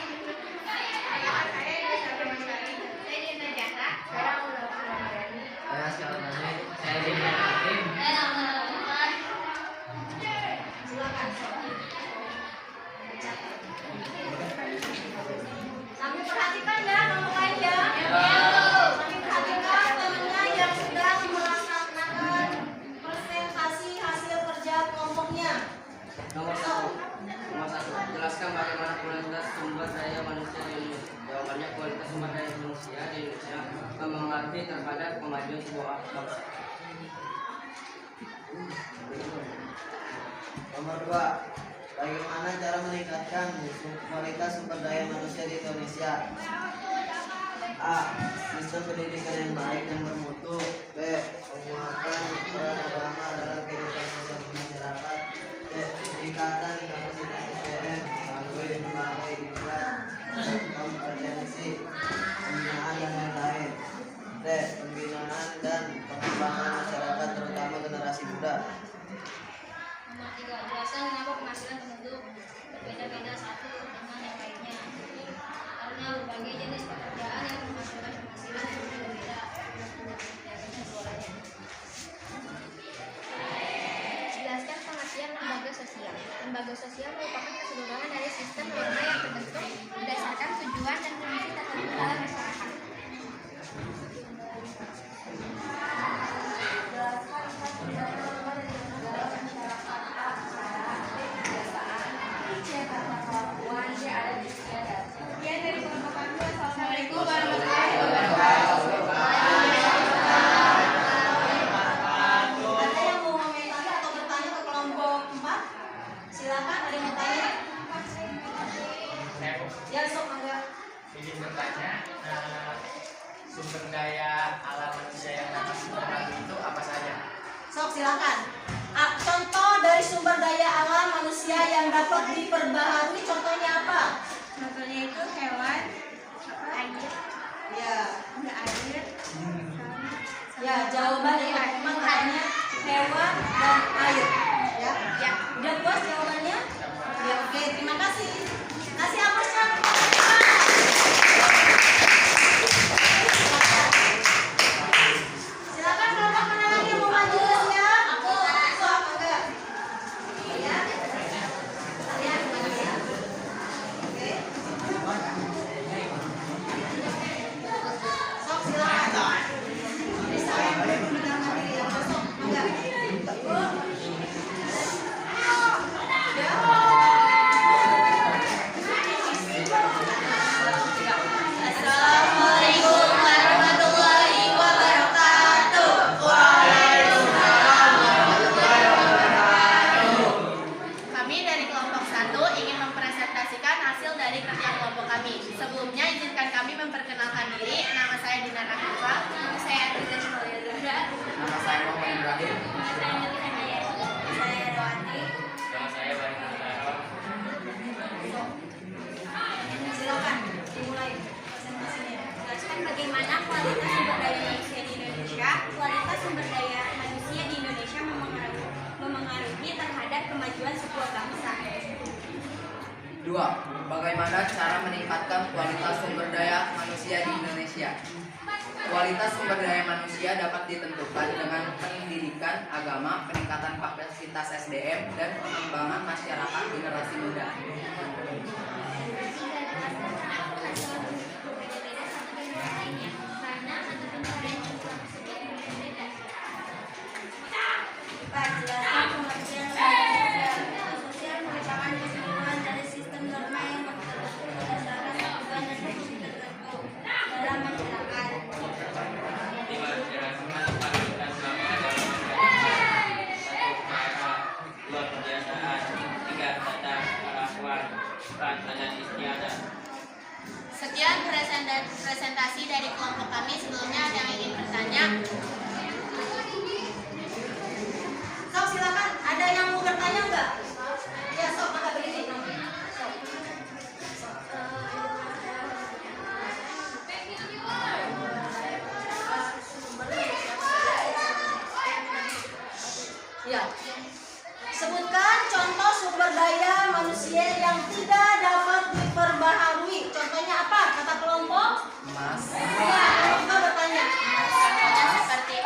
Speaker 3: adalah saya Yusra Masyari. Saya Dinda Jatra. Saya Aura Sulamariani.
Speaker 2: Silakan. Sambil perhatikan ya kelompok lain ya. Sambil perhatikan temannya yang sedang melaksanakan presentasi hasil kerja kelompoknya.
Speaker 6: Nomor 1. Jelaskan bagaimana kualitas sumber daya manusia di Indonesia. Jawabannya, kualitas sumber daya manusia di Indonesia mempengaruhi terhadap kemajuan sebuah bangsa.
Speaker 7: Nomor 2. Bagaimana cara meningkatkan kualitas sumber daya manusia di Indonesia? A. Sistem pendidikan yang baik dan bermutu. B. Penguatan peran agama dalam kehidupan sosial masyarakat. C. Peningkatan kapasitas SDM melalui berbagai diklat, kompetensi, pembinaan dan lain-lain. D. Pembinaan dan pengembangan masyarakat terutama generasi muda.
Speaker 4: Nomor 3. Jelaskan kenapa penghasilan penduduk berbeda-beda satu dengan yang lainnya. Karena berbagai jenis pekerjaan yang menghasilkan penghasilan manusia merupakan keseluruhan dari sistem norma yang terbentuk berdasarkan tujuan dan fungsi tertentu dalam masyarakat.
Speaker 3: Sekian dari kelompok kami. Wassalamualaikum warahmatullahi wabarakatuh.
Speaker 2: Ada yang mau komentari atau bertanya ke kelompok 4? Silakan, ada yang mau tanya? Ya, sok enggak.
Speaker 5: Ingin bertanya, sumber daya alam manusia yang dapat diperbaharui itu apa saja?
Speaker 2: Sok silakan. Contoh dari sumber daya alam manusia yang dapat diperbaharui contohnya apa?
Speaker 3: Contohnya itu hewan, air,
Speaker 2: Ya.
Speaker 3: ada air,
Speaker 2: Ya, jawaban yang teman katanya hewan dan air. Ya.
Speaker 3: ya.
Speaker 2: Udah puas jawabannya? Ya, oke, terima kasih. Kasih aplausnya. Silakan kelompok mana lagi yang mau maju ya? Aku. Sok enggak? Ya. Kalian ya. Oke. Sok silakan. Bisa mengenalkan diri yang sok enggak? Ibu. Assalamualaikum warahmatullahi wabarakatuh.
Speaker 3: Kami dari kelompok 1 ingin mempresentasikan hasil dari kerja kelompok kami. Sebelumnya izinkan kami memperkenalkan diri. Nama saya Dinar Afifa. Nama saya Artiza Shmaliadara.
Speaker 6: Nama saya Muhammad Ibrahim.
Speaker 3: Nama saya Nurul Hidayat. Saya Doati.
Speaker 5: Nama saya Bari Mustafa.
Speaker 2: Silakan dimulai presentasinya.
Speaker 4: Jelaskan bagaimana kualitas sumber daya manusia di Indonesia. Kualitas sumber daya manusia di Indonesia memengaruhi terhadap kemajuan sebuah bangsa.
Speaker 6: 2. Bagaimana cara meningkatkan kualitas sumber daya manusia di Indonesia? Kualitas sumber daya manusia dapat ditentukan dengan pendidikan, agama, peningkatan kapasitas SDM, dan pengembangan masyarakat generasi muda.
Speaker 4: Pak, jelaskan pengertian lembaga sosial merupakan keseluruhan dari sistem norma yang terbentuk berdasarkan tujuan dan fungsi tertentu dalam masyarakat.
Speaker 5: Di masyarakat kapasitas selama dalam masyarakat. 1. Cara 2. Kebiasaan 3. Tata kelakuan 4. Adat istiadat.
Speaker 3: Sekian presentasi dari kelompok kami. Sebelumnya ada yang ingin bertanya?
Speaker 2: Sok silakan. Ada yang mau bertanya enggak? Ya, sok maka berdiri. Sok. Ya. Sebutkan contoh sumber daya manusia yang tidak dapat diperbaharui. Contohnya apa? Kata kelompok?
Speaker 6: Emas,
Speaker 2: Ya, kelompok bertanya.
Speaker 3: Contohnya seperti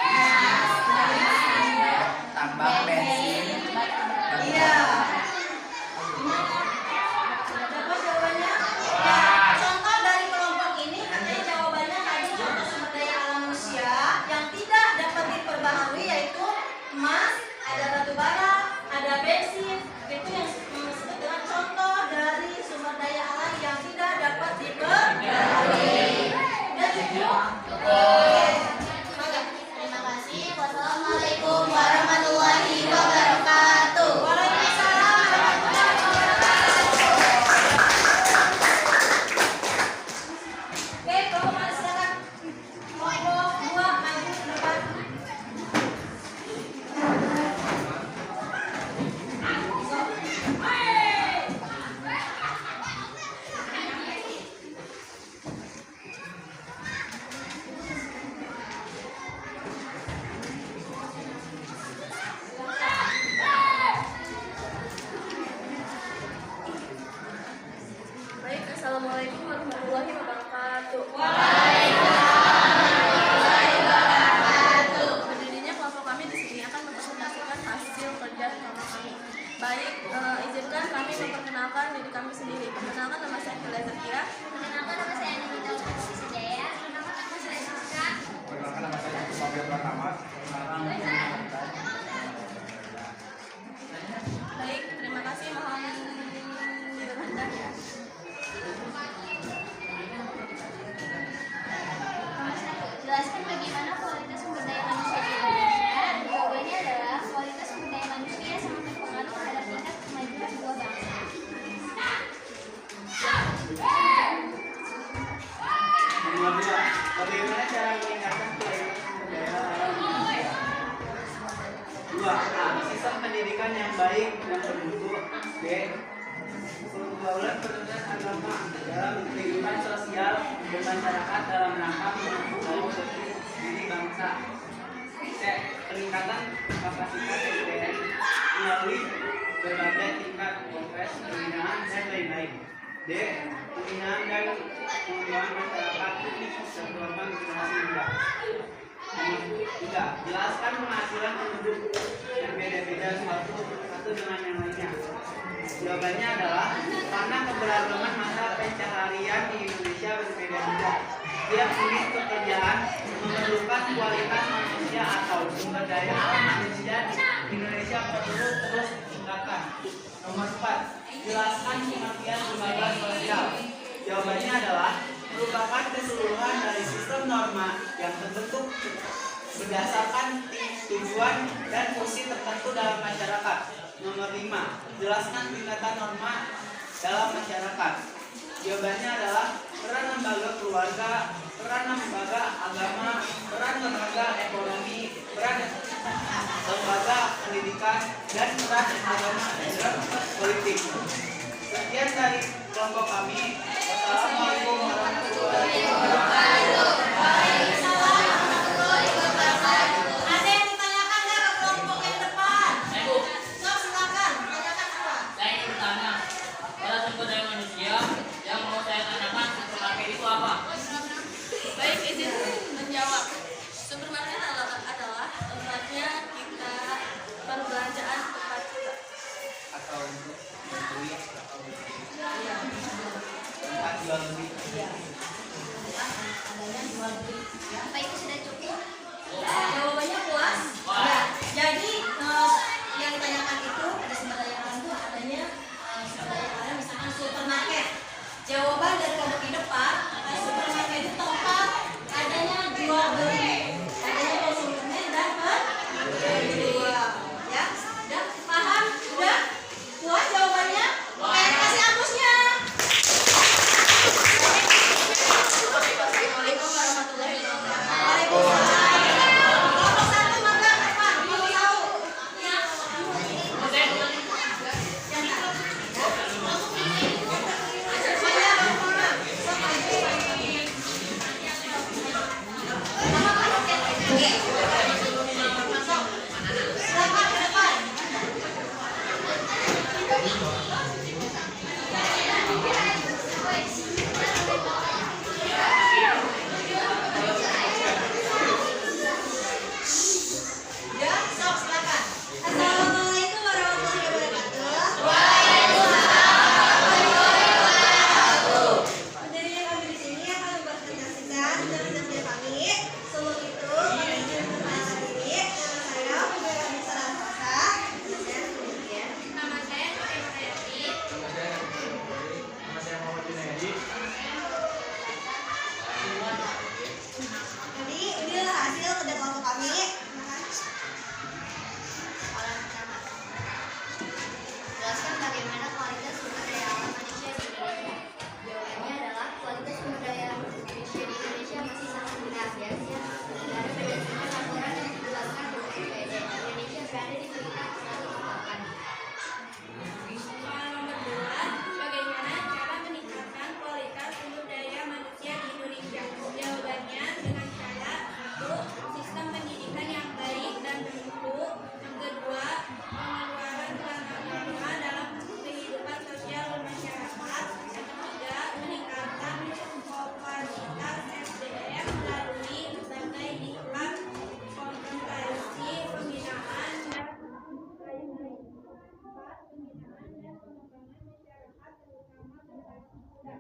Speaker 6: tambang, bensin,
Speaker 2: Iya. Dapat jawabannya? Ya, contoh dari kelompok ini katanya jawabannya tadi contoh sumber daya alam manusia yang tidak dapat diperbaharui yaitu emas, ada batu bara, ada bensin. Itu yang disebut dengan contoh dari sumber daya alam yang tidak dapat diperbaharui. Udah cukup? Oke. Mangga.
Speaker 3: terima kasih. Wassalamualaikum warahmatullahi wabarakatuh.
Speaker 2: Waalaikumsalam warahmatullahi wabarakatuh. Oke, kelompok mana silakan? Kelompok 2 maju ke depan.
Speaker 3: Baik, assalamualaikum warahmatullahi wabarakatuh. Berdirinya kelompok kami di sini akan mempresentasikan hasil kerja kelompok kami. Baik, izinkan kami
Speaker 8: pergaulan perbedaan agama dalam kehidupan sosial bermasyarakat dalam rangka membangun diri bangsa. C. Peningkatan kapasitas SDM melalui berbagai tingkat proses, pembinaan, dan lain-lain. D. Pembinaan dan pengembangan masyarakat berkembang generasi muda. Nomor 3. Jelaskan penghasilan penduduk berbeda-beda satu dengan yang lainnya. Jawabannya adalah karena keberagaman masa pencaharian di Indonesia berbeda-beda. Tiap unit pekerjaan memerlukan kualitas manusia atau sumber daya alam manusia di Indonesia perlu terus ditingkatkan. Nomor 4. Jelaskan pengertian lembaga sosial. Jawabannya adalah merupakan keseluruhan dari sistem norma yang terbentuk berdasarkan tujuan dan fungsi tertentu dalam masyarakat. Nomor 5. Jelaskan tingkatan norma dalam masyarakat. Jawabannya adalah peran lembaga keluarga, peran lembaga agama, peran lembaga ekonomi, peran lembaga pendidikan, dan peran agama dalam politik. Sekian dari kelompok kami. Wassalamualaikum warahmatullahi wabarakatuh.
Speaker 2: Ada yang ditanyakan nggak ke kelompok yang depan? So, silakan. Tanyakan apa?
Speaker 9: Saya ingin bertanya, pada sumber daya manusia yang mau saya tanyakan supermarket itu apa?
Speaker 4: Baik, izin menjawab. Supermarket adalah tempatnya kita perbelanjaan tempat kita.
Speaker 5: Atau untuk membeli atau tempat jual beli.
Speaker 2: Iya. Adanya jual beli. Ya.
Speaker 4: Apa itu sudah cukup?
Speaker 2: Jawabannya puas. Ya. Jadi yang ditanyakan itu ada sumber daya alam itu adanya sumber daya alam misalkan supermarket. Jawaban dari kelompok di depan, supermarket itu tempat adanya jual beli, adanya konsumen dan penjual. Ya, sudah paham? Sudah puas jawabannya? Oke, kasih hapusnya.
Speaker 4: Assalamualaikum warahmatullahi wabarakatuh.
Speaker 2: Waalaikumsalam. Kelompok satu mangga depan, mau tahu? Silakan ke depan. Ya, sok silakan. Assalamualaikum warahmatullahi wabarakatuh. Pendirinya kami di sini akan mempresentasikan teman-teman kami. Sebelum itu, izin perkenalkan diri. Nama saya Bunda Anissa Rafasa. Saya kemudian.
Speaker 4: Nama saya Putri Mutayati.
Speaker 5: Nama saya Muhammad Junaidi.
Speaker 2: Jadi inilah hasil kerja kelompok kami.
Speaker 4: Jelaskan bagaimana kualitas sumber daya alam manusia di Indonesia. Jawabannya adalah kualitas sumber daya manusia di Indonesia masih sangat rendah ya. Negara berdasarkan laporan yang dijelaskan oleh BPD, Indonesia berada di peringkat 108. Soal nomor 2, bagaimana cara meningkatkan kualitas sumber daya manusia di Indonesia? Jawabannya dengan cara 1. Sistem pendidikan yang baik dan bermutu. Yang kedua, pengeluaran agama dalam kehidupan sosial bermasyarakat. Yang ketiga, meningkatkan kapasitas SDM melalui berbagai tingkat kompetensi pembinaan dan lain-lain. 4. Pembinaan dan pengembangan masyarakat terutama generasi muda.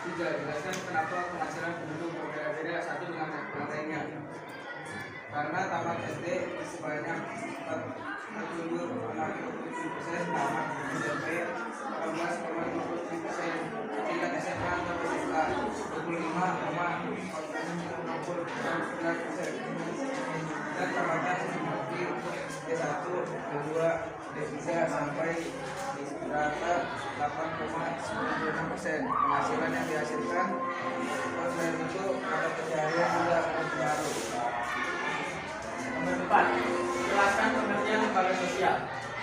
Speaker 10: 3. Jelaskan kenapa penghasilan penduduk berbeda-beda satu dengan yang lainnya. Karena tamat SD sebanyak 47,67%, tamat SMP 18,57%, tingkat SMA atau SMK 25,69%, dan tamatan seperti untuk D1, D2, D3 sampai rata 8,96%. Penghasilan yang dihasilkan selain itu pada pencaharian juga berpengaruh.
Speaker 8: Nomor 4. Jelaskan pengertian lembaga sosial.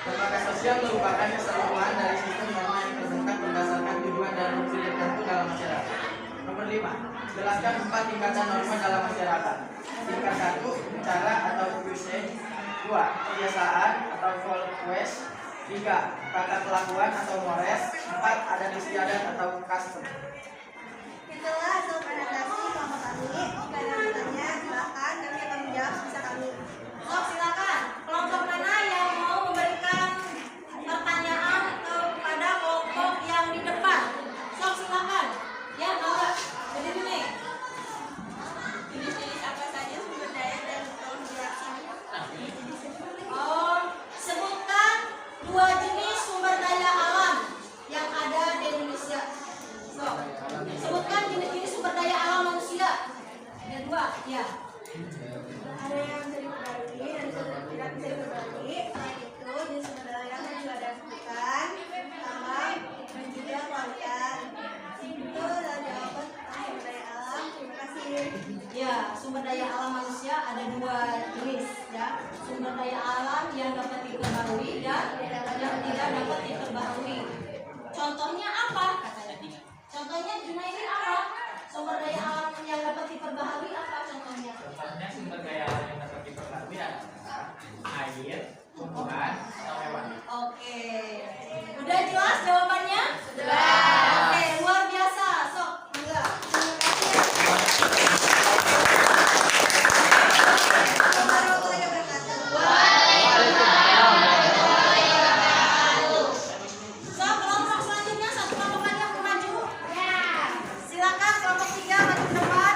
Speaker 10: Lembaga sosial merupakan kesatuan dari sistem norma yang terbentuk berdasarkan tujuan dan fungsi tertentu dalam masyarakat. Nomor 5. Jelaskan 4 tingkatan norma dalam masyarakat. Tingkat 1, cara atau usage. 2, kebiasaan atau folkwes. 3, tata kelakuan atau mores. 4, adat istiadat atau custom.
Speaker 3: Itulah hasil presentasi kelompok kami. Jika ada yang bertanya, silakan kami akan menjawab sebisa kami.
Speaker 2: Sok silakan. Kelompok mana yang mau memberikan pertanyaan kepada kelompok yang di depan? Sok silakan. Ya, enggak. Berdiri nih.
Speaker 3: Jenis-jenis apa saja sumber daya dan tolong jelasin.
Speaker 2: Oh, sebutkan 2 jenis sumber daya alam yang ada di Indonesia. Sok. Sebutkan jenis-jenis sumber daya alam manusia. Ada 2, ya.
Speaker 3: Ada yang bisa diperbarui dan tidak bisa diperbarui. Selain itu, jenis sumber daya yang juga ada bukan, tambang, dan juga kelautan. Itu adalah jawaban tentang sumber daya alam. Terima kasih.
Speaker 2: Ya, sumber daya alam manusia ada 2 jenis, ya. Sumber daya alam yang dapat diperbarui dan yang tidak dapat diperbarui. Contohnya apa? Contohnya Junaidi apa? Sumber daya alam yang dapat diperbarui apa contohnya?
Speaker 5: Contohnya sumber daya alam yang dapat diperbarui adalah air, tumbuhan, atau hewan.
Speaker 2: Oke. Udah jelas jawabannya? Sudah. Oke, luar biasa. Sok, enggak.
Speaker 3: Warahmatullahi wabarakatuh.
Speaker 2: Sok, kelompok selanjutnya satu kelompok lagi yang mau maju. Silakan kelompok 3 maju ke depan.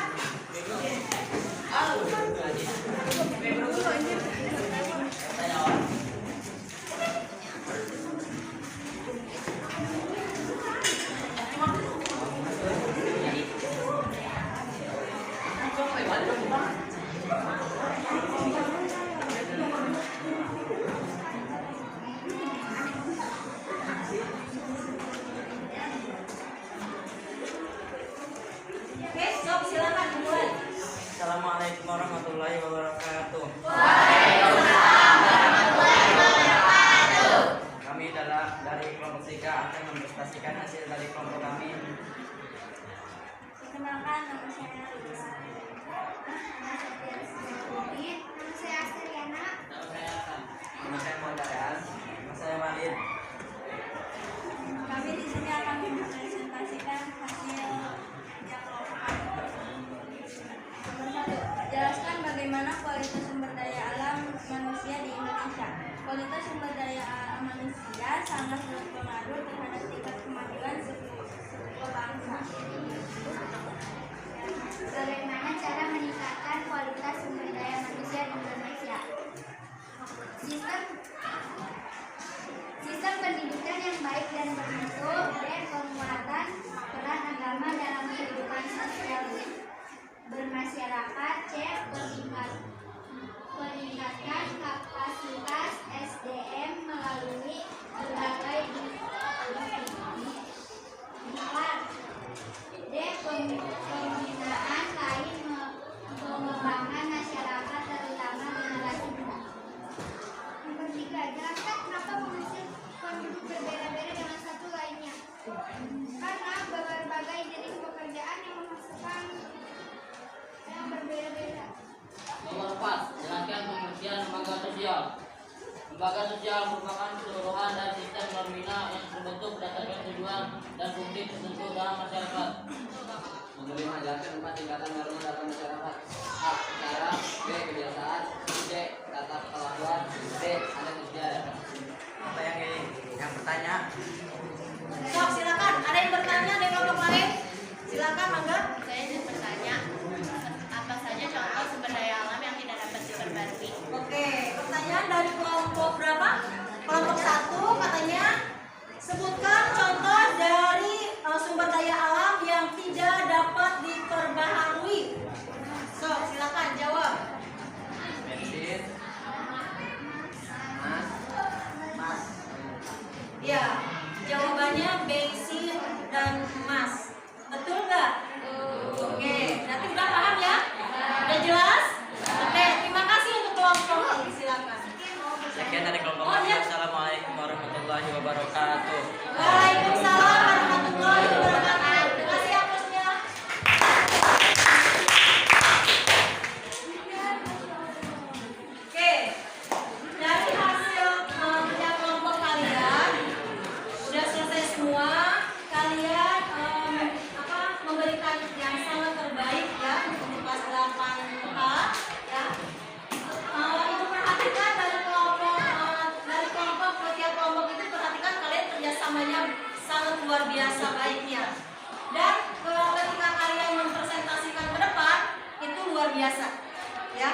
Speaker 2: Oke, sok silakan mulai.
Speaker 8: Assalamualaikum warahmatullahi wabarakatuh. Kami dari kelompok 3 akan mempresentasikan hasil dari kelompok kami.
Speaker 4: Perkenalkan, nama saya Risa. Nama saya Putri. Nama saya Asteriana.
Speaker 8: Nama saya Muhammad. Nama saya Walid.
Speaker 4: Kami di sini akan mempresentasikan hasil yang kelompok kami. Nomor 1. Jelaskan bagaimana kualitas sumber daya alam manusia di Indonesia. Kualitas sumber daya alam manusia sangat berpengaruh terhadap tingkat kemajuan sebuah bangsa. Bagaimana cara meningkatkan kualitas sumber daya manusia di Indonesia? Sistem pendidikan yang baik dan bermutu, dan penguatan peran agama dalam kehidupan sosial bermasyarakat. C. Peningkatan kapasitas SDM melalui berbagai inisiatif. D. Pembinaan lain mengembangkan masyarakat terutama generasi muda. Nomor 3. Jelaskan kenapa mengusir penduduk berbeda-beda dengan satu lainnya. Karena berbagai jenis pekerjaan yang memasukkan yang berbeda-beda.
Speaker 9: Nomor 4. Jelaskan pengertian lembaga sosial. Lembaga sosial merupakan keseluruhan dan sistem normina yang terbentuk berdasarkan tujuan dan fungsi tertentu dalam masyarakat.
Speaker 8: Nomor 5. Jelaskan 4 tingkatan norma dalam masyarakat. A. Cara. B. Kebiasaan. C. Tata kelakuan. D. Adat istiadat. Apa yang ini? Yang bertanya?
Speaker 2: Sok, silakan. Ada yang bertanya dari kelompok lain? Silakan, Mangga.
Speaker 11: Saya ingin bertanya, apa saja contoh sumber daya alam yang tidak dapat diperbarui?
Speaker 2: Oke, pertanyaan dari kelompok berapa? Kelompok 1 katanya sebutkan contoh dari sumber daya alam yang tidak dapat diperbaharui. So, silakan jawab.
Speaker 8: Bensin. Mas.
Speaker 2: Ya, jawabannya bensin dan emas. Betul nggak? Oke, berarti udah paham ya? Udah jelas? Oke, terima kasih untuk kelompok ini. Silakan.
Speaker 8: Sekian dari kelompok
Speaker 2: Oh,
Speaker 8: kami.
Speaker 2: ya.
Speaker 8: Assalamualaikum
Speaker 9: warahmatullahi wabarakatuh.
Speaker 2: Waalaikumsalam warahmatullahi wabarakatuh. Terima kasih aplausnya. Oke, dari hasil kerja kelompok kalian udah selesai semua. Kalian memberikan yang sangat terbaik ya untuk kelas 8A ya. Ibu perhatikan dari kelompok setiap kelompok itu perhatikan kalian kerjasamanya sangat luar biasa baiknya. Dan ketika kalian mempresentasikan ke depan itu luar biasa ya.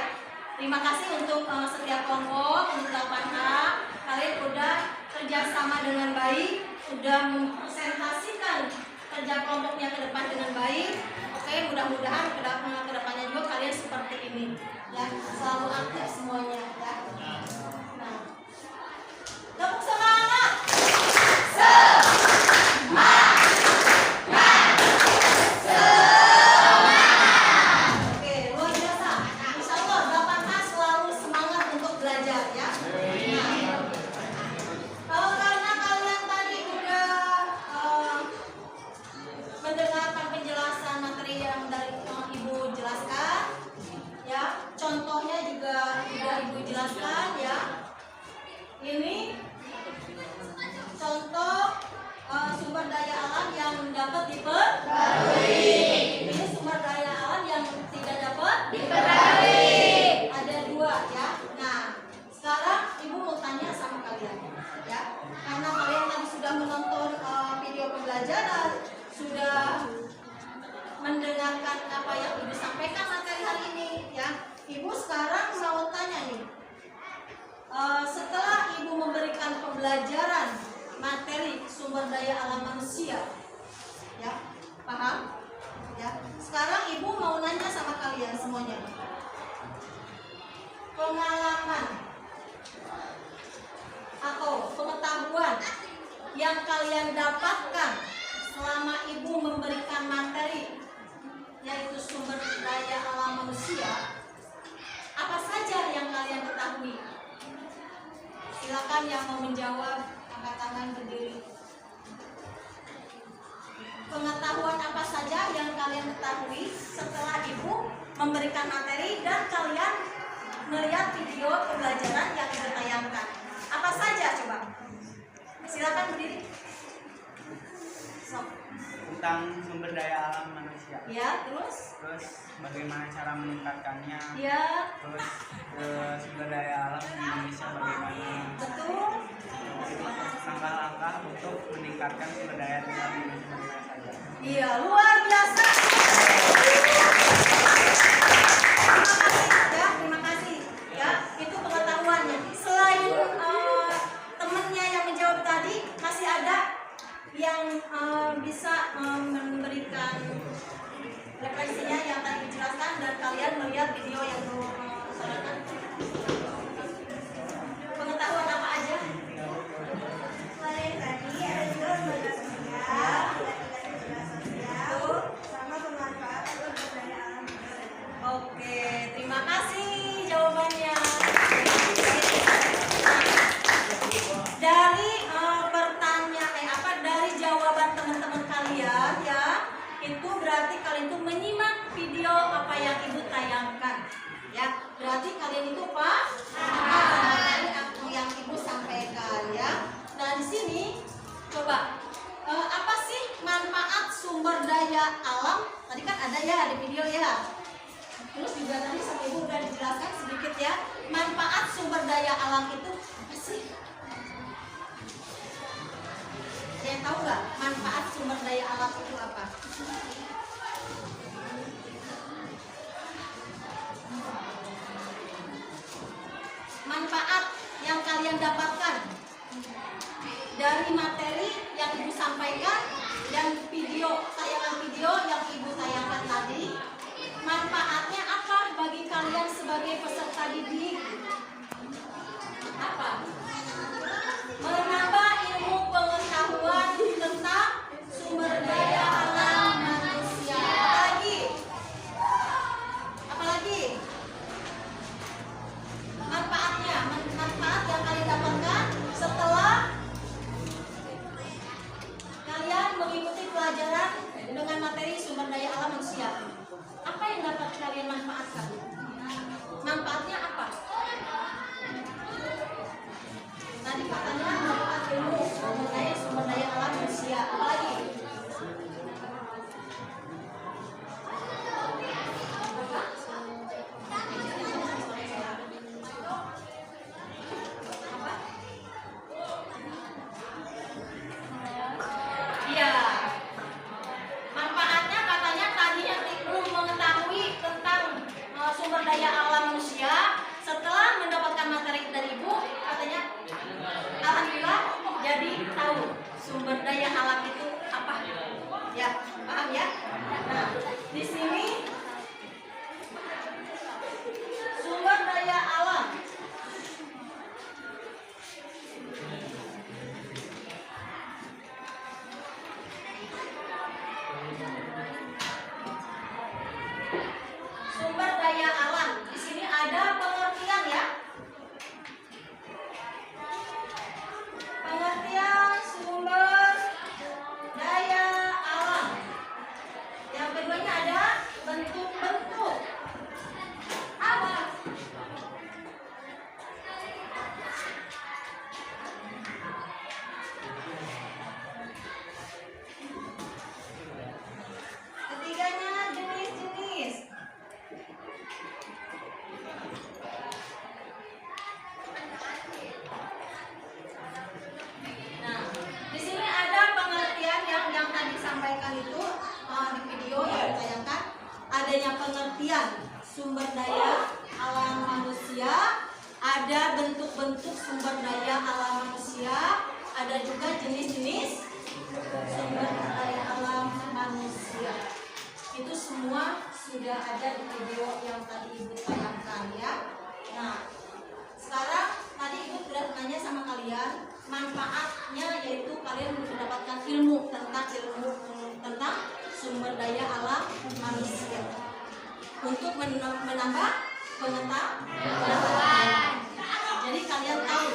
Speaker 2: Terima kasih untuk setiap kelompok untuk 8A. Kalian udah kerjasama dengan baik, udah mempresentasikan kerja kelompoknya ke depan dengan baik. Oke, mudah-mudahan ke depannya juga kalian seperti ini ya, selalu aktif semuanya ya. Nah, tepuk semangat. Oke, luar biasa. Insya Allah 8A selalu semangat untuk belajar ya. Nah, kalau karena kalian tadi udah mendengarkan penjelasan materi yang dari Ibu jelaskan ya, contohnya juga sudah Ibu jelaskan ya. Ini contoh sumber daya alam yang dapat diperbarui. Ini sumber daya alam yang tidak dapat diperbarui. Ada dua ya. Nah, sekarang Ibu mau tanya sama kalian ya, karena kalian tadi sudah menonton video pembelajaran, sudah mendengarkan apa yang Ibu sampaikan materi hari ini ya. Ibu sekarang mau tanya nih, setelah Ibu memberikan pembelajaran materi sumber daya alam manusia ya, paham ya, sekarang Ibu mau nanya sama kalian semuanya, pengalaman atau pengetahuan yang kalian dapatkan selama Ibu memberikan materi yaitu sumber daya alam manusia, apa saja yang kalian ketahui? Silakan yang mau menjawab, angkat tangan, berdiri. Pengetahuan apa saja yang kalian ketahui setelah Ibu memberikan materi dan kalian melihat video pembelajaran yang Ibu tayangkan? Apa saja coba? Silakan berdiri.
Speaker 8: Tentang sumber daya alam manusia.
Speaker 2: Ya, terus
Speaker 8: Bagaimana cara meningkatkannya.
Speaker 2: Ya.
Speaker 8: Terus sumber daya alam di Indonesia bagaimana.
Speaker 2: Betul.
Speaker 8: Langkah-langkah untuk meningkatkan sumber daya alam di Indonesia bagaimana saja.
Speaker 2: Iya, luar biasa. Terima kasih ya, itu pengetahuannya. Selain temennya yang menjawab tadi, masih ada yang bisa memberikan refleksinya yang tadi dijelaskan dan kalian melihat video yang disarankan. Pengetahuan apa aja?
Speaker 3: Selain tadi ada juga lembaga sosial, sama pemanfaatan sumber daya alam.
Speaker 2: Oke, terima kasih jawabannya. Dari dari jawaban teman-teman kalian ya, itu berarti kalian itu menyimak video apa yang Ibu tayangkan ya. Berarti kalian itu dari apa yang Ibu sampaikan ya. Nah, di sini coba apa sih manfaat sumber daya alam? Tadi kan ada ya di video ya. Terus juga tadi sama Ibu udah dijelaskan sedikit ya, manfaat sumber daya alam itu apa sih? Ada yang tahu nggak manfaat sumber daya alam itu apa? Manfaat yang kalian dapatkan dari materi yang Ibu sampaikan dan tayangan video yang Ibu tayangkan tadi, manfaatnya apa bagi kalian sebagai peserta didik? Apa? Menambah ilmu pengetahuan tentang sumber daya alam manusia. Apalagi? Manfaat yang kalian dapatkan setelah adanya pengertian sumber daya alam manusia, ada bentuk-bentuk sumber daya alam manusia, ada juga jenis-jenis sumber daya alam manusia. Itu semua sudah ada di video yang tadi Ibu tayangkan ya. Nah, sekarang tadi Ibu sudah tanya sama kalian manfaatnya, yaitu kalian mendapatkan ilmu tentang sumber daya alam manusia untuk menambah pengetahuan. Jadi kalian tahu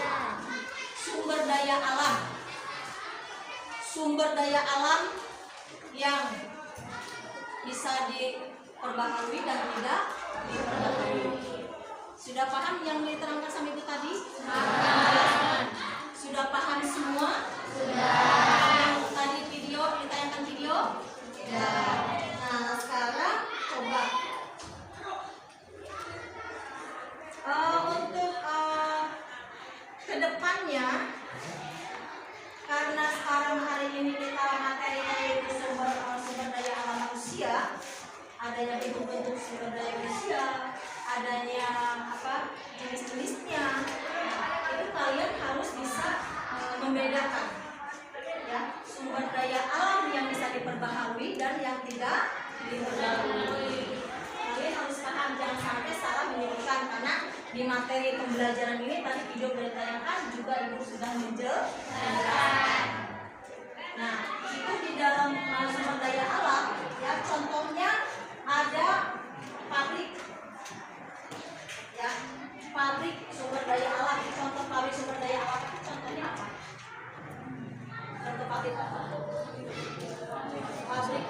Speaker 2: sumber daya alam yang bisa diperbaharui dan tidak diperbaharui. Sudah paham yang diterangkan sama Ibu tadi? Sudah paham semua? Yang tadi ditayangkan video? Nah, sekarang coba untuk kedepannya, karena sekarang hari ini kita materinya yaitu sumber daya alam manusia, adanya bentuk-bentuk sumber daya manusia, adanya jenis-jenisnya, itu kalian harus bisa membedakan ya, sumber daya alam yang bisa diperbaharui dan yang tidak diperbaharui. Kalian harus paham, jangan sampai salah menyimpulkan, karena di materi pembelajaran ini tadi video ditayangkan juga Ibu sudah menjelaskan. Nah, itu di dalam sumber daya alam ya, contohnya ada pabrik ya, pabrik sumber daya alam. Contoh pabrik sumber daya alam itu contohnya apa? Contoh pabrik apa? Pabrik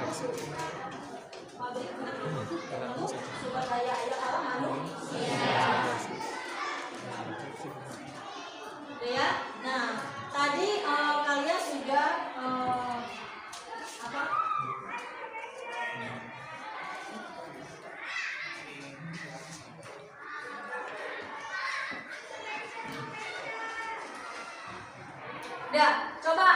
Speaker 2: sumber daya alam manusia. Ya, nah tadi kalian sudah coba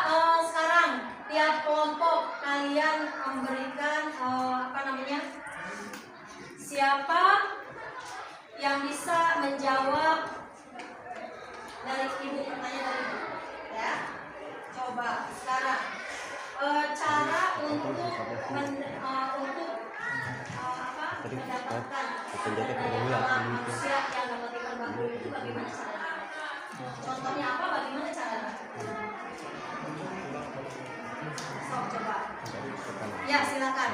Speaker 2: sekarang tiap kelompok kalian memberikan siapa yang bisa menjawab dari Ibu, pertanyaan dari Ibu ya. Coba sekarang cara untuk mendapatkan sumber daya alam manusia yang dapat diperbaharui itu bagaimana caranya? Contohnya apa? Bagaimana caranya? Coba. Ya, silakan.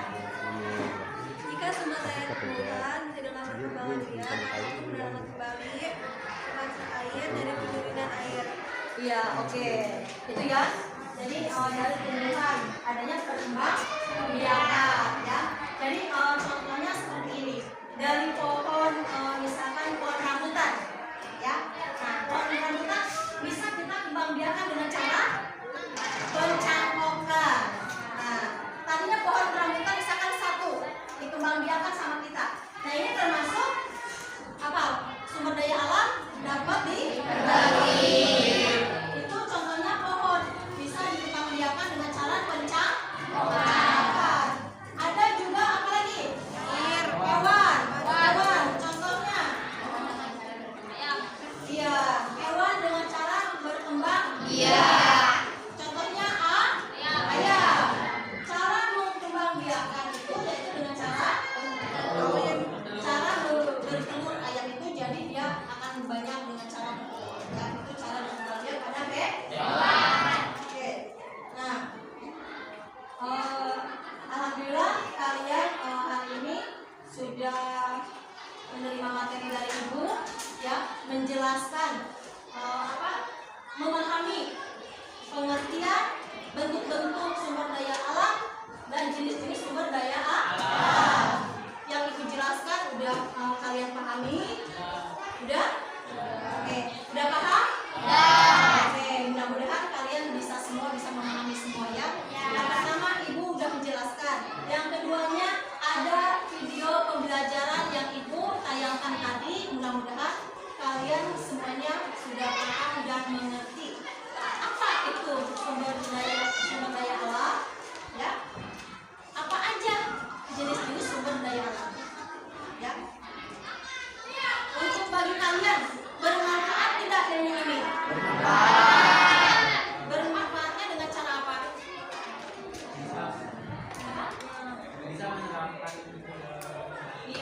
Speaker 12: Jika sumber daya terbarukan tidak dapat berkembang biak, maka mendapat kembali mata air dari penyulingan air.
Speaker 2: Iya, oke. Itu ya. Jadi dari tumbuhan adanya perkembangbiakan ya. Jadi contohnya seperti ini. Dari pohon misalkan pohon rambutan ya. Nah, pohon rambutan bisa kita kembangbiakan dengan cara pencangkokan. Nah, tadinya pohon rambutan misalkan satu dikembangbiakan sama kita. Nah, ini termasuk apa? Sumber daya alam dapat dibagi. Itu contohnya pohon bisa dikembangbiakan dengan cara pencangkokan. Ada juga apa lagi? Hewan. Contohnya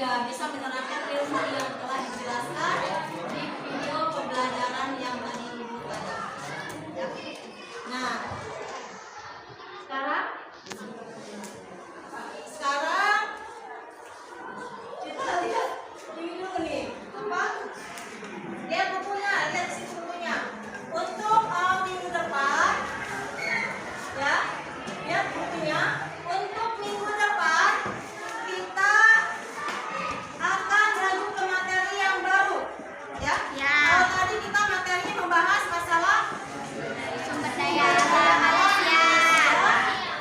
Speaker 2: tidak bisa menerapkan ilmu yang telah dijelaskan di video pembelajaran yang tadi Ibu tadi. Ya. Nah, sekarang kita lihat ini dulu nih, apa? Lihat bukunya, lihat di situ bukunya. Untuk minggu depan, ya, lihat bukunya. Untuk minggu depan kita akan lanjut ke materi yang baru, ya. Kalau tadi kita materinya membahas masalah
Speaker 4: Sumber daya alam manusia.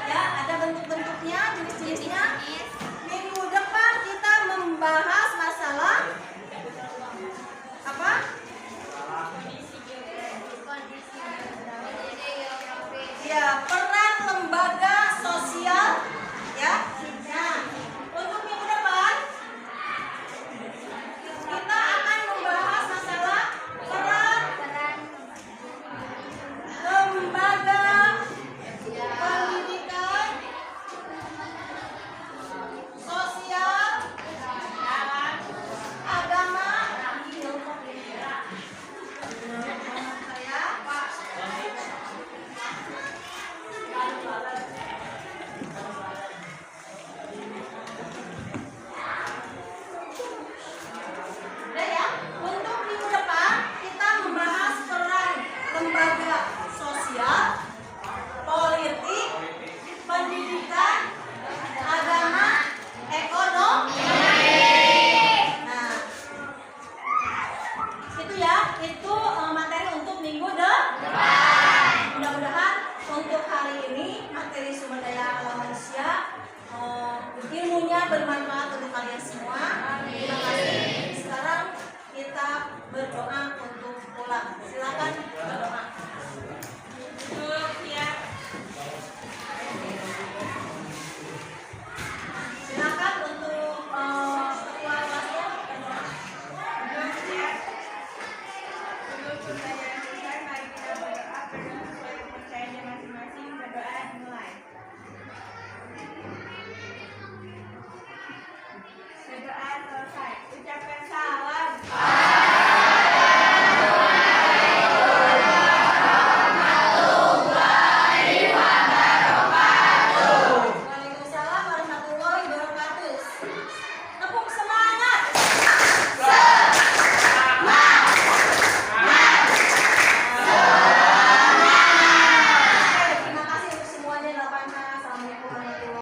Speaker 2: ya, ada bentuk-bentuknya, jenis-jenisnya. Minggu depan kita membahas masalah apa? Ya, peran lembaga sosial, ya. Nah, untuk minggu depan kita akan membahas masalah peran lembaga pendidikan sosial agama saya Pak. Udah ya, untuk minggu depan kita membahas peran lembaga sosial, politik, pendidikan, agama, ekonomi. Nah, itu ya, itu materi untuk minggu depan. Mudah-mudahan untuk hari ini materi sumber daya alam manusia ilmunya bermanfaat untuk kalian semua.